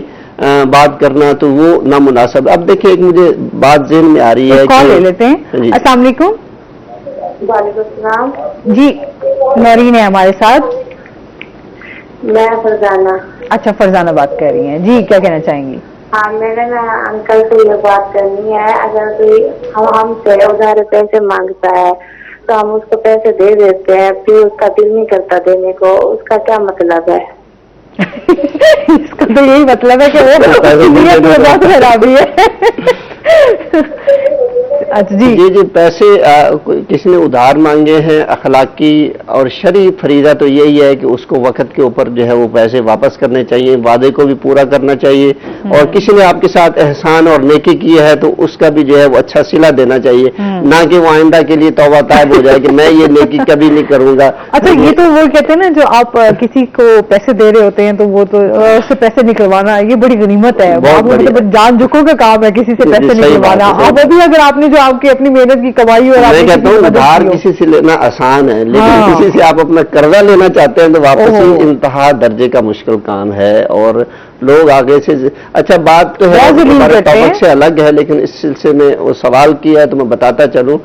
بات کرنا تو وہ نامناسب. اب دیکھیں ایک مجھے بات ذہن میں آ رہی ہے، کال لے لیتے ہیں. السلام علیکم. وعلیکم السلام. جی نورین ہے ہمارے ساتھ. میں فرزانہ. اچھا فرزانہ بات کر رہی ہیں جی، کیا کہنا چاہیں گی؟ ہاں میں نے انکل سے یہ بات کرنی ہے، اگر کوئی ہم سے ادھار پیسے مانگتا ہے تو ہم اس کو پیسے دے دیتے ہیں، پھر اس کا دل نہیں کرتا دینے کو، اس کا کیا مطلب ہے؟ اس کا تو یہی مطلب ہے کہ وہ نیت میں بہت خرابی ہے. اچھا جی یہ جو پیسے کسی نے ادھار مانگے ہیں، اخلاقی اور شرعی فریضہ تو یہی ہے کہ اس کو وقت کے اوپر جو ہے وہ پیسے واپس کرنے چاہیے، وعدے کو بھی پورا کرنا چاہیے، اور کسی نے آپ کے ساتھ احسان اور نیکی کی ہے تو اس کا بھی جو ہے وہ اچھا صلہ دینا چاہیے، نہ کہ وہ آئندہ کے لیے توبہ طائب ہو جائے کہ میں یہ نیکی کبھی نہیں کروں گا. اچھا یہ تو وہ کہتے ہیں نا جو آپ کسی کو پیسے دے رہے ہوتے ہیں تو وہ تو اس سے پیسے نکلوانا یہ بڑی غنیمت ہے، مطلب جان جھکوں کا کام ہے کسی سے پیسے نکلوانا. اب ابھی اگر آپ نے جو آپ کی اپنی محنت کی کمائی اور میں کہتا ہوں ادھار کسی سے لینا آسان ہے، لیکن کسی سے آپ اپنا قرضہ لینا چاہتے ہیں تو واپس ہی انتہا درجے کا مشکل کام ہے، اور لوگ آگے سے اچھا بات تو ہے ہمارے ٹاپک سے الگ ہے، لیکن اس سلسلے میں وہ سوال کیا ہے تو میں بتاتا چلوں.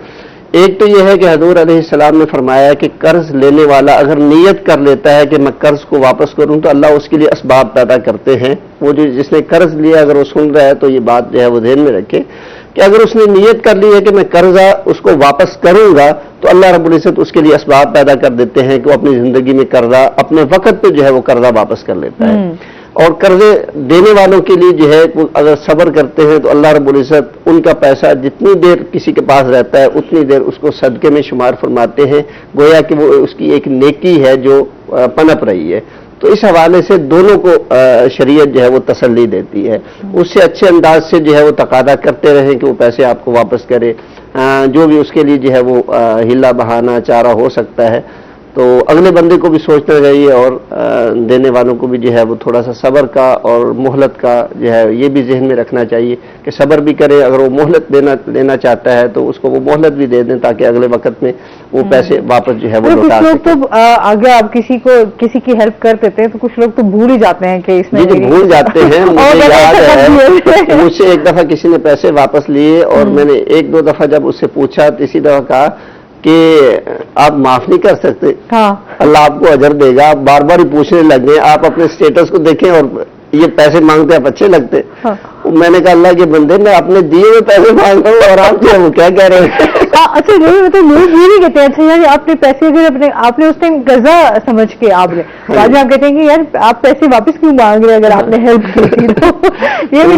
ایک تو یہ ہے کہ حضور علیہ السلام نے فرمایا کہ قرض لینے والا اگر نیت کر لیتا ہے کہ میں قرض کو واپس کروں تو اللہ اس کے لیے اسباب پیدا کرتے ہیں. وہ جو جس نے قرض لیا اگر وہ سن رہا ہے تو یہ بات جو ہے وہ ذہن میں رکھے کہ اگر اس نے نیت کر لی ہے کہ میں قرضہ اس کو واپس کروں گا تو اللہ رب العزت اس کے لیے اسباب پیدا کر دیتے ہیں کہ وہ اپنی زندگی میں قرضہ اپنے وقت پہ جو ہے وہ قرضہ واپس کر لیتا ہے. اور قرضے دینے والوں کے لیے جو ہے اگر صبر کرتے ہیں تو اللہ رب العزت ان کا پیسہ جتنی دیر کسی کے پاس رہتا ہے اتنی دیر اس کو صدقے میں شمار فرماتے ہیں، گویا کہ وہ اس کی ایک نیکی ہے جو پنپ رہی ہے. تو اس حوالے سے دونوں کو شریعت جو ہے وہ تسلی دیتی ہے. اس سے اچھے انداز سے جو ہے وہ تقاضا کرتے رہیں کہ وہ پیسے آپ کو واپس کرے، جو بھی اس کے لیے جو ہے وہ ہلا بہانا چارہ ہو سکتا ہے. تو اگلے بندے کو بھی سوچنا چاہیے اور دینے والوں کو بھی جو ہے وہ تھوڑا سا صبر کا اور مہلت کا جو ہے یہ بھی ذہن میں رکھنا چاہیے کہ صبر بھی کرے. اگر وہ مہلت لینا چاہتا ہے تو اس کو وہ مہلت بھی دے دیں تاکہ اگلے وقت میں وہ پیسے واپس جو ہے وہ لوٹا سکیں. کچھ لوگ تو اگر آپ کسی کی ہیلپ کر دیتے ہیں تو کچھ لوگ تو بھول ہی جاتے ہیں کہ اس میں جی بھول جاتے ہیں. مجھے یاد ہے مجھ سے ایک دفعہ کسی نے پیسے واپس لیے اور میں نے ایک دو دفعہ جب اس سے پوچھا تو اسی دفعہ کہا کہ آپ معاف نہیں کر سکتے، اللہ آپ کو اجر دے گا. آپ بار بار ہی پوچھنے لگے، آپ اپنے اسٹیٹس کو دیکھیں اور یہ پیسے مانگتے آپ اچھے لگتے. میں نے کہا اللہ کے بندے میں اپنے دیے ہوئے پیسے مانگتا ہوں اور آپ جو وہ کیا کہہ رہے ہیں. اچھا نہیں مطلب لوگ یہ نہیں کہتے ہیں اچھا یار آپ نے پیسے اگر آپ نے اس ٹائم قرضہ سمجھ کے آپ نے بعد میں آپ کہتے ہیں کہ یار آپ پیسے واپس کیوں مانگ رہے اگر آپ نے ہیلپ کی تھی تو یہ بھی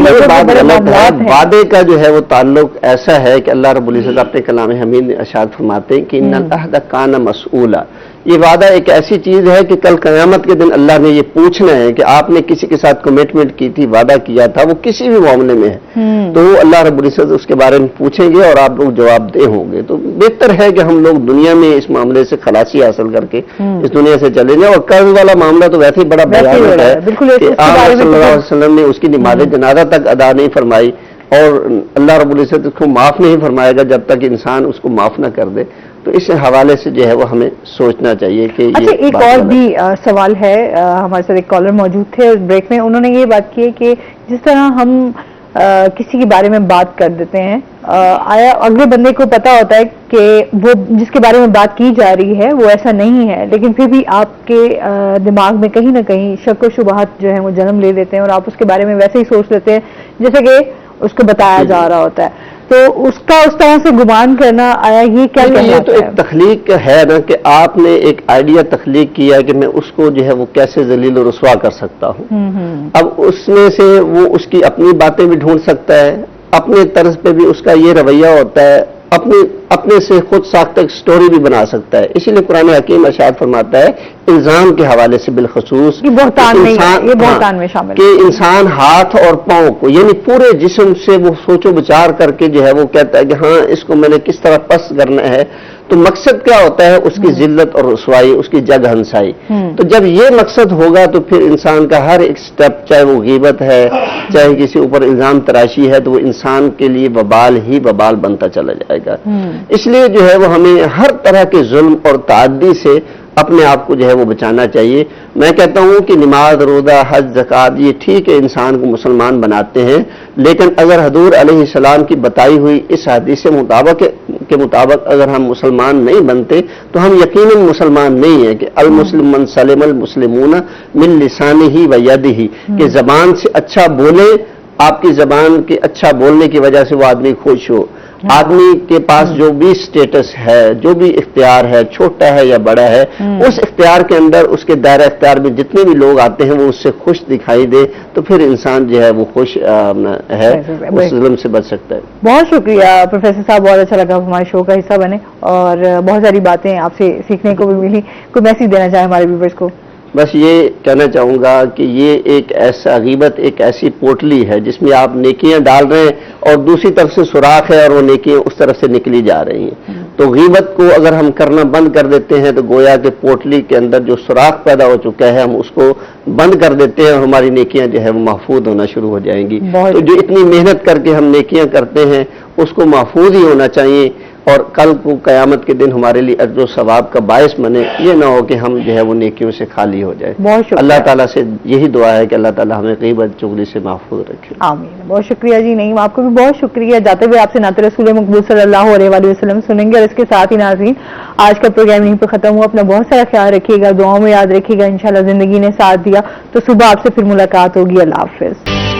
وعدے کا جو ہے وہ تعلق ایسا ہے کہ اللہ رب العزت اپنے کلام حمید میں ارشاد فرماتے ہیں کہ ان العہد کان مسئولا. یہ وعدہ ایک ایسی چیز ہے کہ کل قیامت کے دن اللہ نے یہ پوچھنا ہے کہ آپ نے کسی کے ساتھ کمٹمنٹ کی تھی، وعدہ کیا تھا، وہ کسی بھی معاملے میں ہے تو وہ اللہ رب العزت اس کے بارے میں پوچھیں گے اور آپ لوگ جواب دہ ہوں گے. تو بہتر ہے کہ ہم لوگ دنیا میں اس معاملے سے خلاصی حاصل کر کے اس دنیا سے چلے جائیں. اور قرض والا معاملہ تو ویسے ہی بڑا بیان ہے کہ آپ صلی اللہ علیہ وسلم نے اس کی نماز جنازہ تک ادا نہیں فرمائی اور اللہ رب العزت اس کو معاف نہیں فرمائے گا جب تک انسان اس کو معاف نہ کر دے. تو اس حوالے سے جو ہے وہ ہمیں سوچنا چاہیے کہ اچھا ایک اور بھی سوال ہے. ہمارے ساتھ ایک کالر موجود تھے بریک میں، انہوں نے یہ بات کی ہے کہ جس طرح ہم کسی کے بارے میں بات کر دیتے ہیں, آیا اگلے بندے کو پتا ہوتا ہے کہ وہ جس کے بارے میں بات کی جا رہی ہے وہ ایسا نہیں ہے, لیکن پھر بھی آپ کے دماغ میں کہیں نہ کہیں شک و شبہات جو ہیں وہ جنم لے لیتے ہیں اور آپ اس کے بارے میں ویسے ہی سوچ لیتے ہیں جیسے کہ اس کو بتایا جا رہا ہوتا ہے. تو اس کا اس طرح سے گمان کرنا, آیا یہ کیا یہ کہلاتا تو ہے؟ ایک تخلیق ہے نا, کہ آپ نے ایک آئیڈیا تخلیق کیا کہ میں اس کو جو ہے وہ کیسے ذلیل و رسوا کر سکتا ہوں. اب اس میں سے وہ اس کی اپنی باتیں بھی ڈھونڈ سکتا ہے, اپنے طرز پہ بھی اس کا یہ رویہ ہوتا ہے, اپنے سے خود ساختہ ایک سٹوری بھی بنا سکتا ہے. اسی لیے قرآن حکیم ارشاد فرماتا ہے الزام کے حوالے سے بالخصوص یہ بہتان نہیں ہے, یہ بہتان میں شامل کہ انسان ہاتھ اور پاؤں کو یعنی پورے جسم سے وہ سوچ و بچار کر کے جو ہے وہ کہتا ہے کہ ہاں اس کو میں نے کس طرح پس کرنا ہے. تو مقصد کیا ہوتا ہے؟ اس کی ذلت اور رسوائی, اس کی جگ ہنسائی. تو جب یہ مقصد ہوگا تو پھر انسان کا ہر ایک سٹیپ, چاہے وہ غیبت ہے, چاہے کسی اوپر الزام تراشی ہے, تو وہ انسان کے لیے وبال ہی وبال بنتا چلا جائے گا. اس لیے جو ہے وہ ہمیں ہر طرح کے ظلم اور تعدی سے اپنے آپ کو جو ہے وہ بچانا چاہیے. میں کہتا ہوں کہ نماز, روزہ, حج, زکوٰۃ یہ ٹھیک ہے انسان کو مسلمان بناتے ہیں, لیکن اگر حضور علیہ السلام کی بتائی ہوئی اس حدیث کے مطابق اگر ہم مسلمان نہیں بنتے تو ہم یقیناً مسلمان نہیں ہیں. کہ المسلم من سلم المسلمون من لسانہ و یدہ, کہ زبان سے اچھا بولے, آپ کی زبان کے اچھا بولنے کی وجہ سے وہ آدمی خوش ہو. آدمی کے پاس جو بھی سٹیٹس ہے, جو بھی اختیار ہے, چھوٹا ہے یا بڑا ہے, اس اختیار کے اندر اس کے دائرہ اختیار میں جتنے بھی لوگ آتے ہیں وہ اس سے خوش دکھائی دے, تو پھر انسان جو ہے وہ خوش ہے, اس ظلم سے بچ سکتا ہے. بہت شکریہ پروفیسر صاحب, بہت اچھا لگا ہمارے شو کا حصہ بنے اور بہت ساری باتیں آپ سے سیکھنے کو بھی ملی. کوئی میسج دینا چاہیں ہمارے ویورز کو؟ بس یہ کہنا چاہوں گا کہ یہ ایک ایسا غیبت ایک ایسی پوٹلی ہے جس میں آپ نیکیاں ڈال رہے ہیں اور دوسری طرف سے سوراخ ہے اور وہ نیکیاں اس طرف سے نکلی جا رہی ہیں. تو غیبت کو اگر ہم کرنا بند کر دیتے ہیں تو گویا کہ پوٹلی کے اندر جو سوراخ پیدا ہو چکا ہے ہم اس کو بند کر دیتے ہیں اور ہماری نیکیاں جو ہے وہ محفوظ ہونا شروع ہو جائیں گی. تو جو اتنی محنت کر کے ہم نیکیاں کرتے ہیں اس کو محفوظ ہی ہونا چاہیے اور کل کو قیامت کے دن ہمارے لیے اجر و ثواب کا باعث بنے. یہ نہ ہو کہ ہم جو ہے وہ نیکیوں سے خالی ہو جائے. اللہ تعالیٰ سے یہی دعا ہے کہ اللہ تعالیٰ ہمیں غیبت چغلی سے محفوظ رکھے. آمین. بہت شکریہ جی. نہیں, آپ کو بھی بہت شکریہ. جاتے ہوئے آپ سے نعت رسول مقبول صلی اللہ علیہ وآلہ وسلم سنیں گے اور اس کے ساتھ ہی ناظرین آج کا پروگرام یہیں پہ ختم ہوا. اپنا بہت سارا خیال رکھیے گا, دعاؤں میں یاد رکھیے گا. انشاءاللہ زندگی نے ساتھ دیا تو صبح آپ سے پھر ملاقات ہوگی. اللہ حافظ.